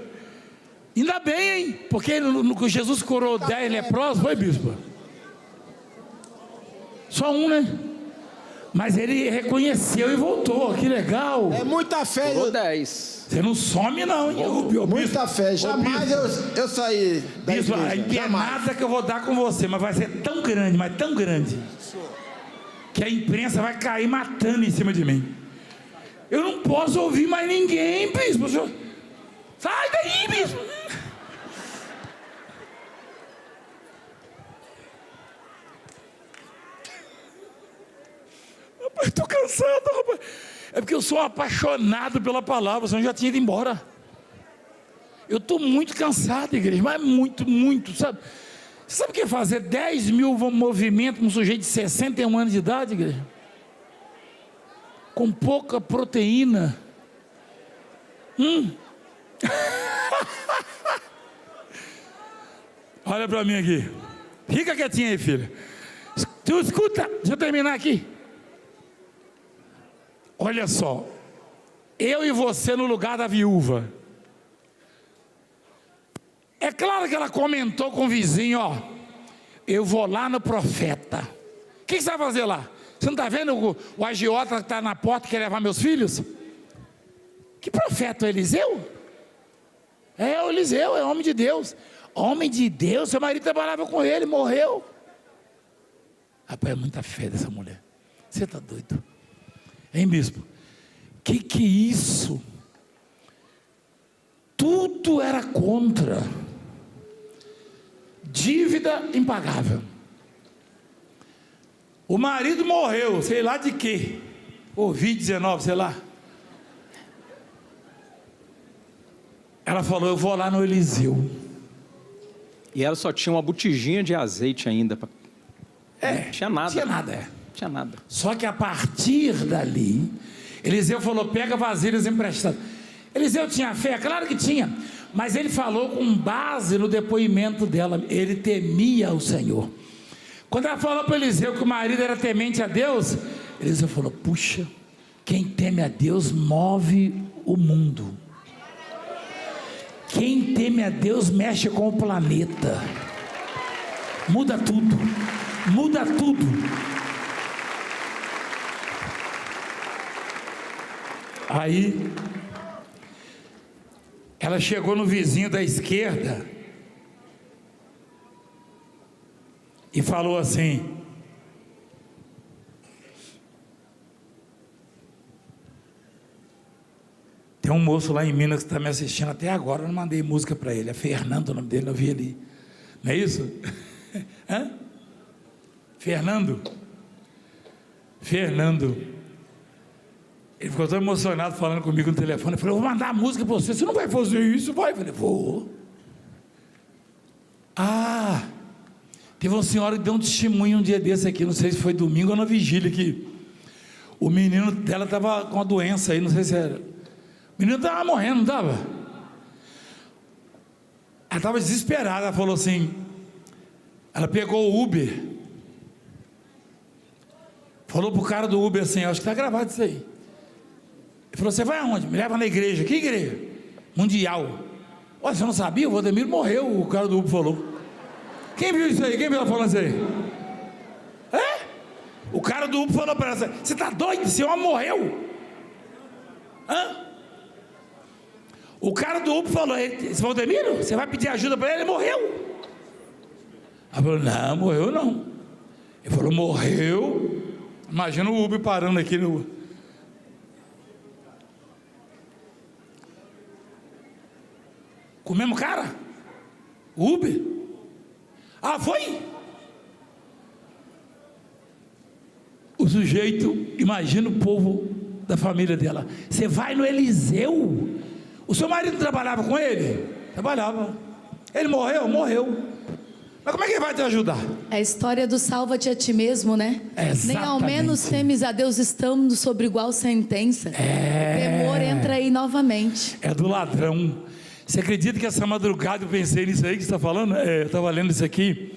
Ainda bem, hein? Porque no Jesus curou 10 leprosos, foi, bispo? Só um, né? Mas ele reconheceu e voltou, que legal. É muita fé. Curou 10. Você não some não, hein? Muita fé, jamais eu saí da bispo, igreja. a empenada que eu vou dar com você, mas vai ser tão grande, mas tão grande, que a imprensa vai cair matando em cima de mim. Eu não posso ouvir mais ninguém, bispo. Sai daí, bispo. Rapaz, estou cansado, rapaz. É porque eu sou apaixonado pela palavra, senão eu já tinha ido embora. Eu estou muito cansado, igreja, mas muito, sabe? Você sabe o que é fazer 10 mil movimentos com um sujeito de 61 anos de idade, igreja? Com pouca proteína. Olha para mim aqui. Fica quietinha aí, filha. Tu escuta, deixa eu terminar aqui. Olha só. Eu e você no lugar da viúva. É claro que ela comentou com o vizinho, ó. Eu vou lá no profeta. O que você vai fazer lá? Você não está vendo o agiota que está na porta que quer levar meus filhos? Que profeta? O Eliseu? É o Eliseu, é homem de Deus. Homem de Deus, seu marido trabalhava com ele, morreu. Rapaz, é muita fé dessa mulher. Você está doido? Hein, bispo? Que é isso? Tudo era contra. Dívida impagável. O marido morreu, sei lá de quê. Covid-19, sei lá. Ela falou, eu vou lá no Eliseu. E ela só tinha uma botijinha de azeite ainda. Tinha nada. Tinha nada. Só que a partir dali, Eliseu falou, pega vasilhas emprestadas. Eliseu tinha fé? Claro que tinha. Mas ele falou com base no depoimento dela. Ele temia o Senhor. Quando ela falou para Eliseu que o marido era temente a Deus, Eliseu falou, puxa, quem teme a Deus move o mundo. Quem teme a Deus mexe com o planeta. Muda tudo. Muda tudo. Aí, ela chegou no vizinho da esquerda e falou assim, tem um moço lá em Minas que está me assistindo até agora, eu não mandei música para ele, é Fernando o nome dele, eu vi ali, não é isso? Hã? Fernando, ele ficou tão emocionado falando comigo no telefone. Eu falei, eu vou mandar a música para você. Você não vai fazer isso, vai? Eu falei, vou. Ah, teve uma senhora que deu um testemunho um dia desse aqui, não sei se foi domingo ou na vigília, que o menino dela estava com uma doença aí, não sei se era. O menino estava morrendo, não estava? Ela estava desesperada, ela falou assim, ela pegou o Uber, falou pro cara do Uber assim, acho que está gravado isso aí. Ele falou, você vai aonde? Me leva na igreja. Que igreja? Mundial. Olha, você não sabia? O Valdemiro morreu, o cara do Uber falou. Quem viu isso aí? Quem viu ela falando isso aí? É? O cara cara do Uber falou para ela: você está doido? Esse homem morreu. Hã? O cara do Uber falou: esse Valdemiro, você vai pedir ajuda para ele? Ele morreu. Ela falou: não, morreu não. Ele falou: morreu. Imagina o Uber parando aqui no... Com o mesmo cara? O Uber? Ah, foi? O sujeito, imagina o povo da família dela: você vai no Eliseu? O seu marido trabalhava com ele? Trabalhava. Ele morreu? Morreu. Mas como é que ele vai te ajudar? É a história do salva-te a ti mesmo, né? Nem ao menos temes a Deus, estamos sobre igual sentença. O temor entra aí novamente. É do ladrão. Você acredita que essa madrugada eu pensei nisso aí que você está falando? Eu estava lendo isso aqui.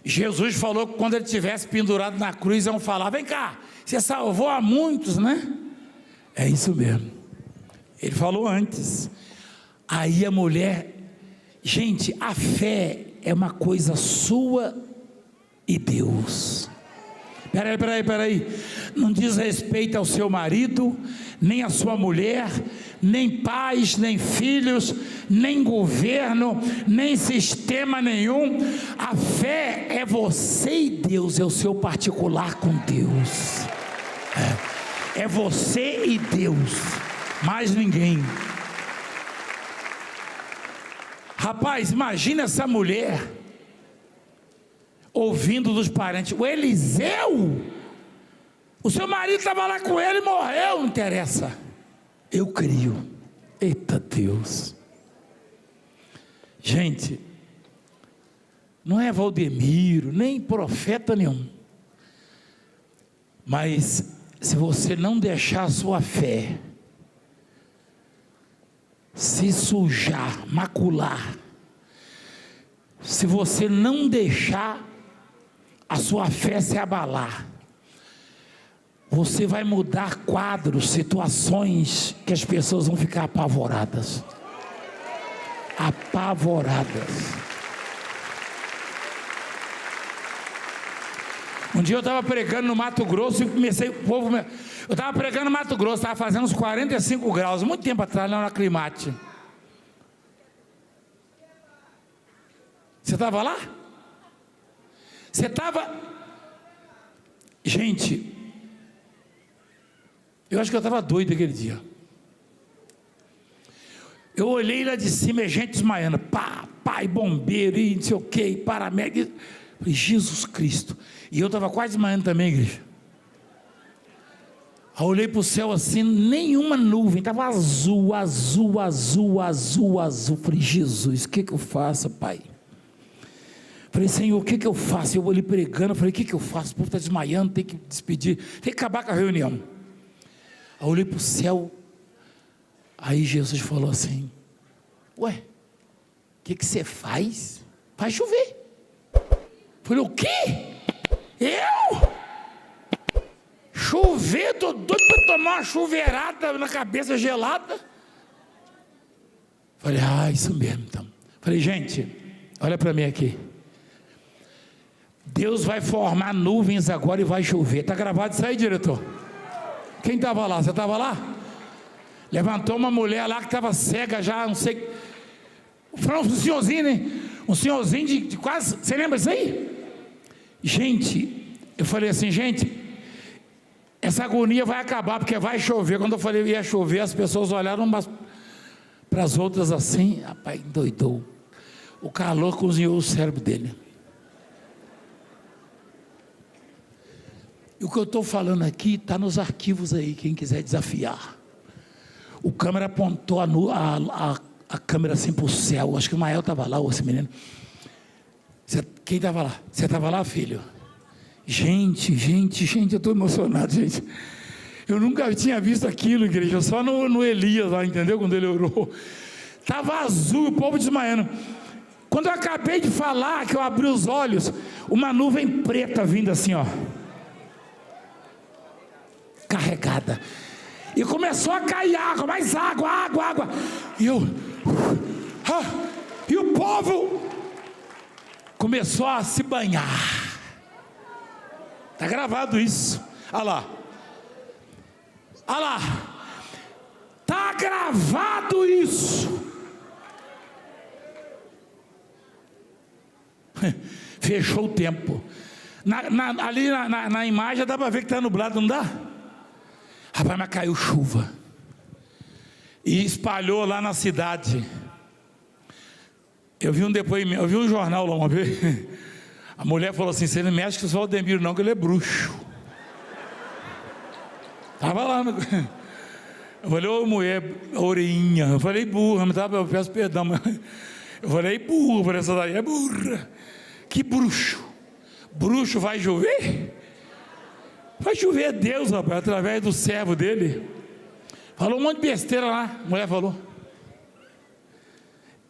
Jesus falou que quando ele estivesse pendurado na cruz, iam falar: vem cá, você salvou a muitos, né? É isso mesmo. Ele falou antes. Aí a mulher... Gente, a fé é uma coisa sua e Deus. Peraí. Não diz respeito ao seu marido, nem à sua mulher, nem pais, nem filhos, nem governo, nem sistema nenhum. A fé é você e Deus, é o seu particular com Deus. É você e Deus, mais ninguém. Rapaz, imagina essa mulher ouvindo dos parentes: o Eliseu, o seu marido estava lá com ele e morreu. Não interessa, eu creio. Eita Deus. Gente, não é Valdemiro, nem profeta nenhum, mas se você não deixar a sua fé se sujar, macular, se você não deixar a sua fé se abalar, você vai mudar quadros, situações que as pessoas vão ficar apavoradas. Um dia eu estava pregando no Mato Grosso e comecei, eu estava pregando no Mato Grosso, estava fazendo uns 45 graus, muito tempo atrás, lá na Climate. Você estava lá? Você estava... Gente, eu acho que eu estava doido aquele dia. Eu olhei lá de cima, e gente desmaiando, e bombeiro, e não sei o que, e paramédico. Falei: Jesus Cristo. E eu estava quase desmaiando também, igreja. Eu olhei para o céu assim, nenhuma nuvem, estava azul. Falei: Jesus, o que eu faço, Pai? Falei: Senhor, o que eu faço? Eu olhei pregando, falei: o que eu faço? O povo está desmaiando, tem que despedir, tem que acabar com a reunião. Eu olhei para o céu, aí Jesus falou assim: ué, o que você faz? Vai chover. Falei: o quê? Eu? Chover? Estou doido para tomar uma chuveirada na cabeça gelada. Falei: isso mesmo então. Falei: gente, olha para mim aqui. Deus vai formar nuvens agora e vai chover. Está gravado isso aí, diretor? Quem estava lá? Você estava lá? Levantou uma mulher lá que estava cega já, não sei. Foi um senhorzinho, né? Um senhorzinho de quase... Você lembra disso aí? Gente, eu falei assim: gente, essa agonia vai acabar, porque vai chover. Quando eu falei que ia chover, as pessoas olharam umas para as outras assim. Rapaz, endoidou. O calor cozinhou o cérebro dele. E o que eu estou falando aqui está nos arquivos aí, quem quiser desafiar. O câmera apontou a câmera assim para o céu. Acho que o Mael estava lá, ou esse menino. Quem estava lá? Você estava lá, filho? Gente, eu estou emocionado, gente. Eu nunca tinha visto aquilo, igreja, só no Elias lá, entendeu? Quando ele orou. Estava azul, o povo desmaiando. Quando eu acabei de falar, que eu abri os olhos, uma nuvem preta vindo assim, ó. Carregada. E começou a cair água, mais água. E e o povo começou a se banhar. Está gravado isso. Olha lá. Olha lá. Está gravado isso. Fechou o tempo. Ali na imagem dá para ver que está nublado, não dá? Rapaz, mas caiu chuva. E espalhou lá na cidade. Eu vi um depoimento, eu vi um jornal lá uma vez. A mulher falou assim: você não mexe com o Valdemiro não, que ele é bruxo. Estava lá. Eu falei: ô mulher, orelhinha. Eu falei: burra, eu peço perdão. Mas eu falei: burra, por essa daí é burra. Que bruxo. Bruxo vai chover? Vai chover Deus, rapaz, através do servo dele. Falou um monte de besteira lá, a mulher falou.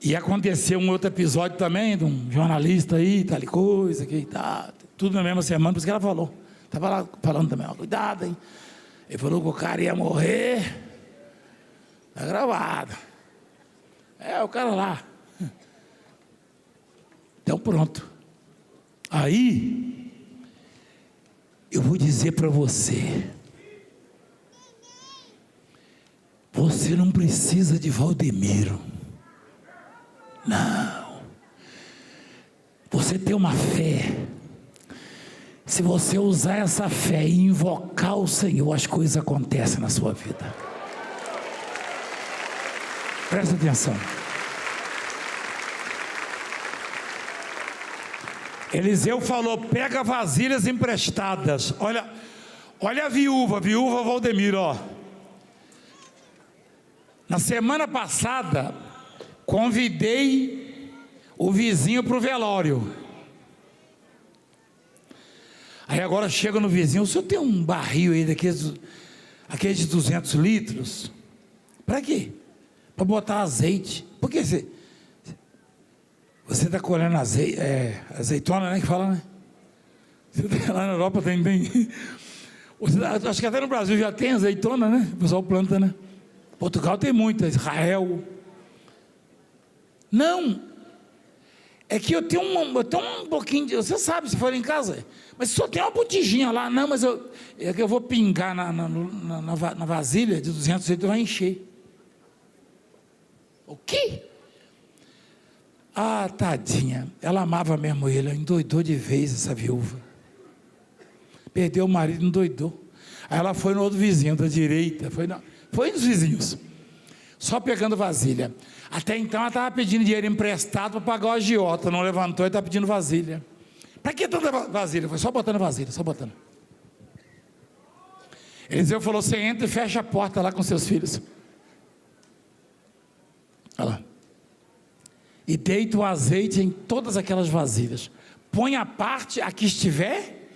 E aconteceu um outro episódio também, de um jornalista aí, tal coisa, que tá, tudo na mesma semana, por isso que ela falou. Estava lá falando também: ó, cuidado, hein. Ele falou que o cara ia morrer. Está gravado. O cara lá. Então pronto. Aí, eu vou dizer para você: você não precisa de Valdemiro. Não. Você tem uma fé. Se você usar essa fé e invocar o Senhor, as coisas acontecem na sua vida. Presta atenção. Eliseu falou: pega vasilhas emprestadas. Olha a viúva Valdemiro, ó. Na semana passada, convidei o vizinho para o velório. Aí agora chega no vizinho: o senhor tem um barril aí aqueles de 200 litros? Para quê? Para botar azeite. Por que você está colhendo azeitona, né, que fala, né? Lá na Europa tem. Acho que até no Brasil já tem azeitona, né? O pessoal planta, né? Portugal tem muita, Israel. Não. É que eu tenho um pouquinho de... Você sabe, se for em casa, mas só tem uma botijinha lá. Não, mas eu vou pingar na vasilha de 200 litros, vai encher. O quê? Ah, tadinha, ela amava mesmo ele, endoidou de vez essa viúva. Perdeu o marido, endoidou. Aí ela foi no outro vizinho da direita, foi nos vizinhos, só pegando vasilha. Até então ela estava pedindo dinheiro emprestado para pagar o agiota, não levantou e está pedindo vasilha. Para que tanta vasilha? Foi só botando vasilha, só botando. Eliseu falou: você entra e fecha a porta lá com seus filhos. Olha lá. E deita o azeite em todas aquelas vasilhas. Põe a parte a que estiver.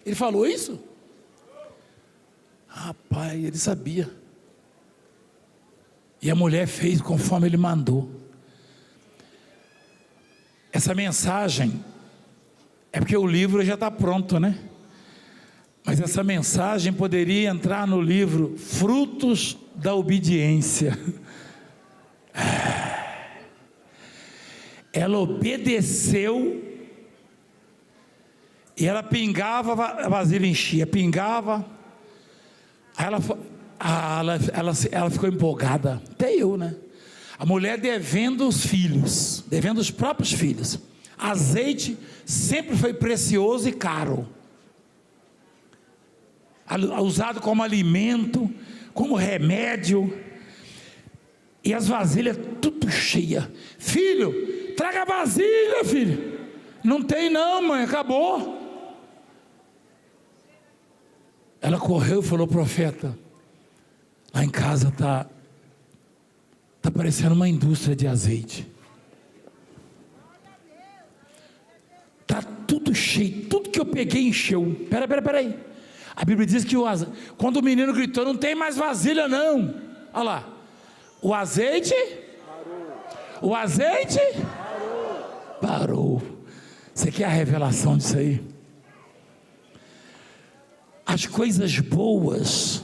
Ele falou isso? Rapaz, ele sabia. E a mulher fez conforme ele mandou. Essa mensagem é porque o livro já está pronto, né? Mas essa mensagem poderia entrar no livro Frutos da Obediência. Ela obedeceu e ela pingava, a vasilha enchia, pingava. Aí ela ficou empolgada, até eu, né? A mulher devendo os filhos, devendo os próprios filhos. Azeite sempre foi precioso e caro, usado como alimento, como remédio. E as vasilhas tudo cheia. Filho, traga a vasilha, filho. Não tem não, mãe, acabou. Ela correu e falou: profeta, lá em casa está parecendo uma indústria de azeite. Está tudo cheio, tudo que eu peguei encheu. Peraí. A Bíblia diz que quando o menino gritou: não tem mais vasilha não. Olha lá. O azeite parou. Você quer a revelação disso aí? As coisas boas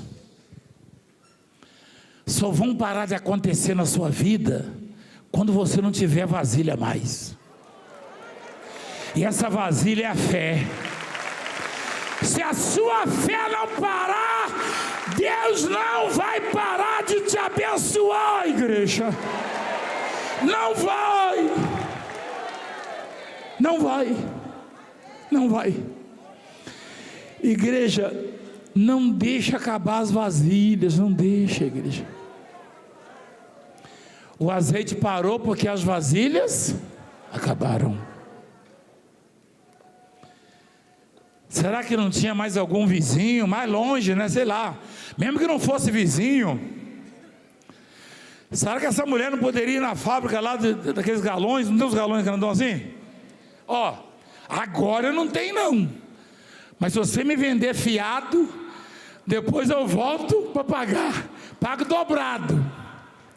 só vão parar de acontecer na sua vida quando você não tiver vasilha mais. E essa vasilha é a fé. Se a sua fé não parar, Deus não vai parar de te abençoar, igreja. Não vai. Não vai. Não vai. Igreja, não deixa acabar as vasilhas, não deixa, igreja. O azeite parou porque as vasilhas acabaram. Será que não tinha mais algum vizinho, mais longe, né? Sei lá. Mesmo que não fosse vizinho. Será que essa mulher não poderia ir na fábrica lá daqueles galões? Não tem uns galões grandão assim? Ó, agora não tem não. Mas se você me vender fiado, depois eu volto para pagar. Pago dobrado.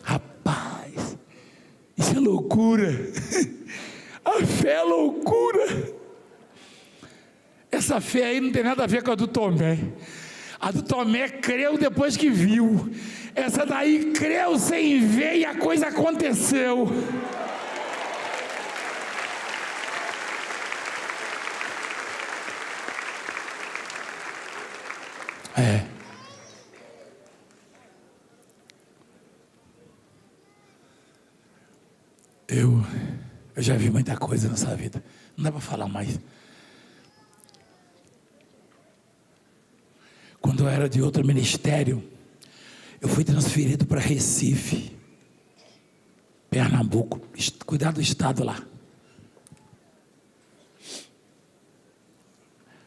Rapaz, isso é loucura. A fé é loucura. Essa fé aí não tem nada a ver com a do Tomé. A do Tomé creu depois que viu. Essa daí creu sem ver e a coisa aconteceu. Eu já vi muita coisa nessa vida. Não dá para falar mais. Quando eu era de outro ministério, eu fui transferido para Recife, Pernambuco, cuidar do estado lá.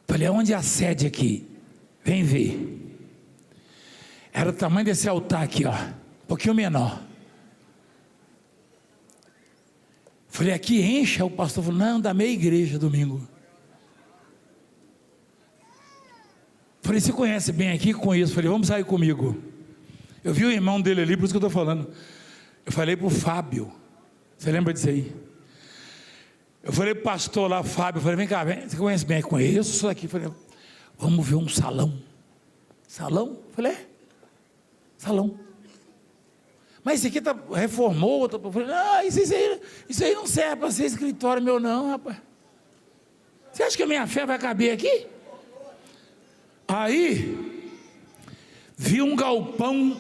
Falei, onde é a sede aqui? Vem ver. Era o tamanho desse altar aqui, ó, um pouquinho menor. Falei, aqui enche? O pastor falou, não, da meia igreja domingo. Falei, você conhece bem aqui? Conheço. Falei, vamos sair comigo. Eu vi o irmão dele ali, por isso que eu estou falando. Eu falei para o Fábio. Você lembra disso aí? Eu falei para o pastor lá, Fábio. Falei, vem cá, vem. Você conhece bem? Conheço isso aqui. Falei, vamos ver um salão. Salão? Falei, salão. Mas esse aqui reformou. Eu falei, não, isso aí não serve para ser escritório meu não, rapaz. Você acha que a minha fé vai caber aqui? Aí, vi um galpão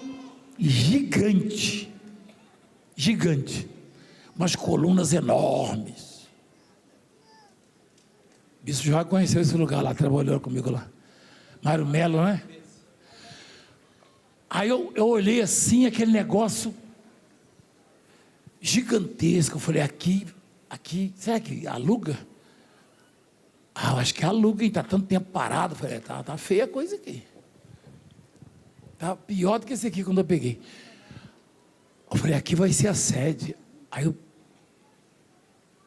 gigante, umas colunas enormes. O bispo já conheceu esse lugar lá, trabalhou comigo lá. Mário Melo, né? Aí eu olhei assim, aquele negócio gigantesco. Eu falei, aqui, será que aluga? Ah, eu acho que aluga, hein? Está tanto tempo parado. Eu falei, tá feia a coisa aqui. Tá pior do que esse aqui quando eu peguei. Eu falei, aqui vai ser a sede. Aí o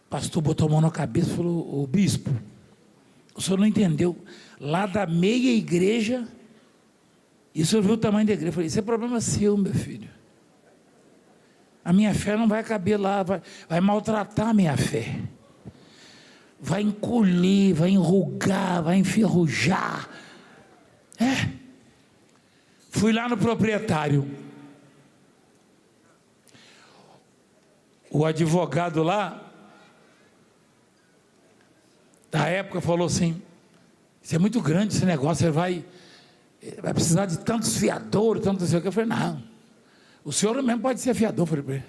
pastor botou a mão na cabeça e falou, ô bispo, o senhor não entendeu. Lá da meia igreja, e o senhor viu o tamanho da igreja. Eu falei, isso é problema seu, meu filho. A minha fé não vai caber lá, vai maltratar a minha fé. Vai encolher, vai enrugar, vai enferrujar. Fui lá no proprietário. O advogado lá, da época, falou assim, isso é muito grande esse negócio, você vai precisar de tantos fiadores, tanto não sei o que. Eu falei, não, o senhor mesmo pode ser fiador. Eu falei para ele.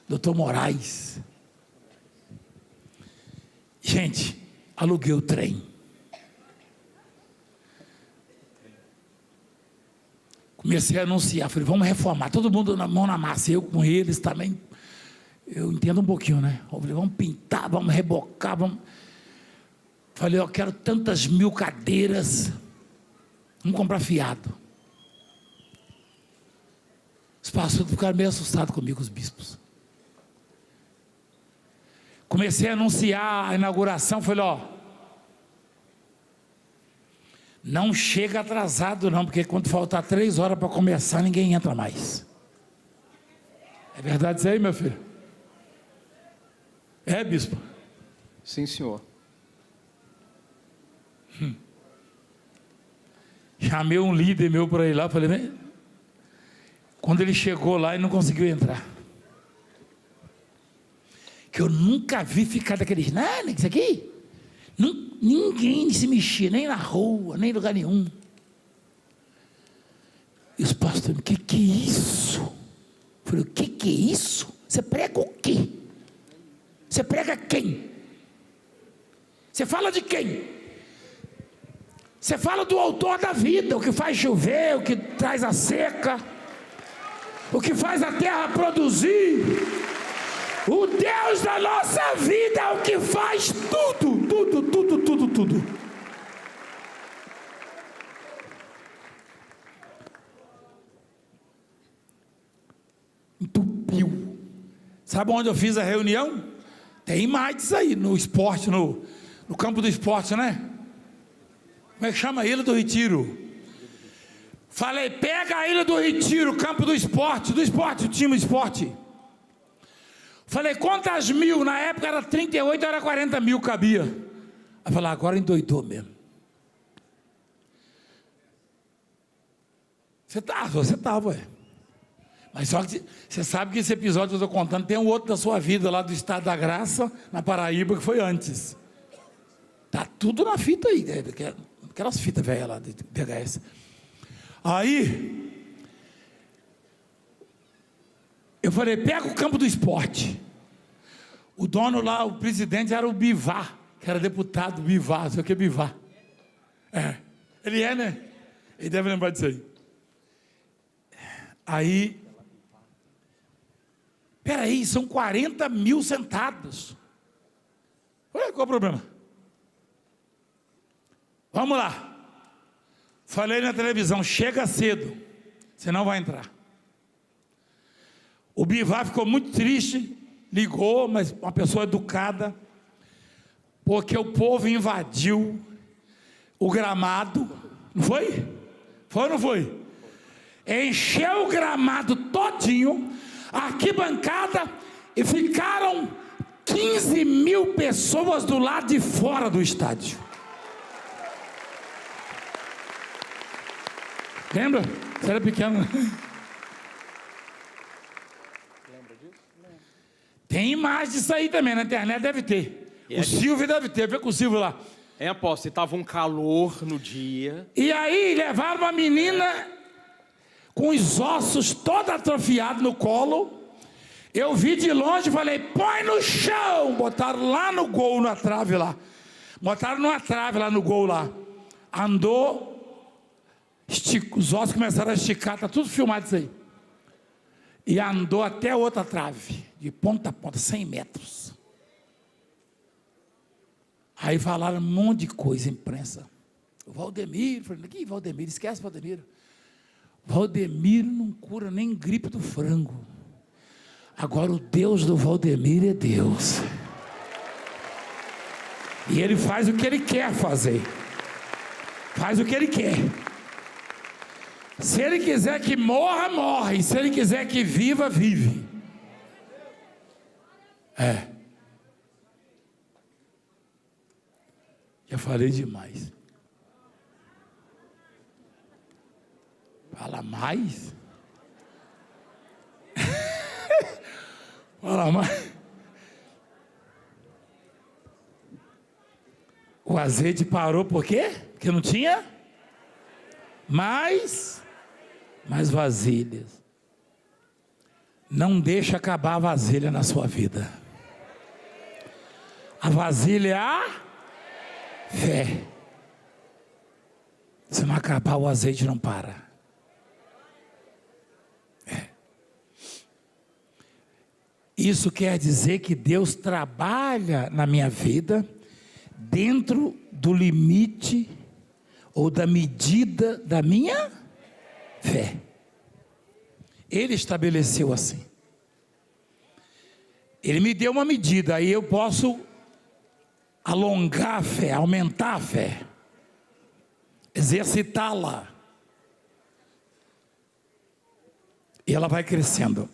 Doutor Moraes. Gente, aluguei o trem. Comecei a anunciar, falei, vamos reformar, todo mundo na mão na massa, eu com eles também, eu entendo um pouquinho, né? Eu falei, vamos pintar, vamos rebocar, vamos... Falei, eu quero tantas 1000 cadeiras, vamos comprar fiado. Os pastores ficaram meio assustados comigo, os bispos. Comecei a anunciar a inauguração, falei, não chega atrasado não, porque quando faltar 3 horas para começar, ninguém entra mais. É verdade isso aí, meu filho? É, bispo? Sim, senhor. Chamei um líder meu para ir lá, falei, vem. Quando ele chegou lá, ele não conseguiu entrar. Que eu nunca vi ficar daqueles, não, isso aqui, Ninguém se mexia, nem na rua, nem em lugar nenhum. E os pastores, o que é isso? Eu falei, o que é isso? Você prega o quê? Você prega quem? Você fala de quem? Você fala do autor da vida, o que faz chover, o que traz a seca, o que faz a terra produzir. O Deus da nossa vida é o que faz tudo. Entupiu. Sabe onde eu fiz a reunião? Tem imagens aí no esporte, no campo do esporte, né? Como é que chama a Ilha do Retiro? Falei, pega a Ilha do Retiro, campo do esporte, o time do esporte. Falei, quantas mil? Na época era 38, era 40 mil cabia. Aí falei, agora endoidou mesmo. Você estava, ué. Mas só que você sabe que esse episódio que eu estou contando tem um outro da sua vida lá do Estado da Graça, na Paraíba, que foi antes. Tá tudo na fita aí, aquelas fitas velhas lá de VHS. Aí, eu falei, pega o campo do esporte. O dono lá, o presidente era o Bivar, que era deputado Bivar, não sei o que é Bivar. Ele é, né? Ele deve lembrar disso aí. Aí, peraí, são 40 mil sentados. Olha qual é o problema. Vamos lá. Falei na televisão, chega cedo, senão vai entrar. O Bivar ficou muito triste, ligou, mas uma pessoa educada, porque o povo invadiu o gramado, não foi? Foi ou não foi? Encheu o gramado todinho, a arquibancada, e ficaram 15 mil pessoas do lado de fora do estádio. Lembra? Você era pequeno, né? Lembra disso? Tem imagem disso aí também, na internet deve ter. O Silvio deve ter, vê com o Silvio lá. Aposto, estava um calor no dia. E aí levaram uma menina com os ossos todos atrofiados no colo. Eu vi de longe e falei, põe no chão. Botaram lá no gol, na trave lá. Botaram numa trave lá no gol lá. Andou. Os ossos começaram a esticar, está tudo filmado isso aí. E andou até outra trave, de ponta a ponta, 100 metros. Aí falaram um monte de coisa, imprensa. O Valdemiro, falei, que Valdemiro? Esquece o Valdemiro. Valdemiro não cura nem gripe do frango. Agora o Deus do Valdemiro é Deus. E ele faz o que ele quer fazer. Faz o que ele quer. Se ele quiser que morra, morre. Se ele quiser que viva, vive. Já falei demais. Fala mais. Fala mais. O azeite parou por quê? Porque não tinha mais vasilhas. Não deixa acabar a vasilha na sua vida. A vasilha é a fé. Se não acabar, o azeite não para. Isso quer dizer que Deus trabalha na minha vida dentro do limite ou da medida da minha fé. Ele estabeleceu assim. Ele me deu uma medida, aí eu posso alongar a fé, aumentar a fé, exercitá-la. E ela vai crescendo.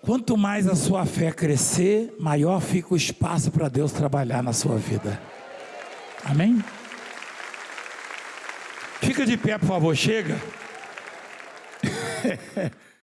Quanto mais a sua fé crescer, maior fica o espaço para Deus trabalhar na sua vida. Amém? Fica de pé, por favor, chega.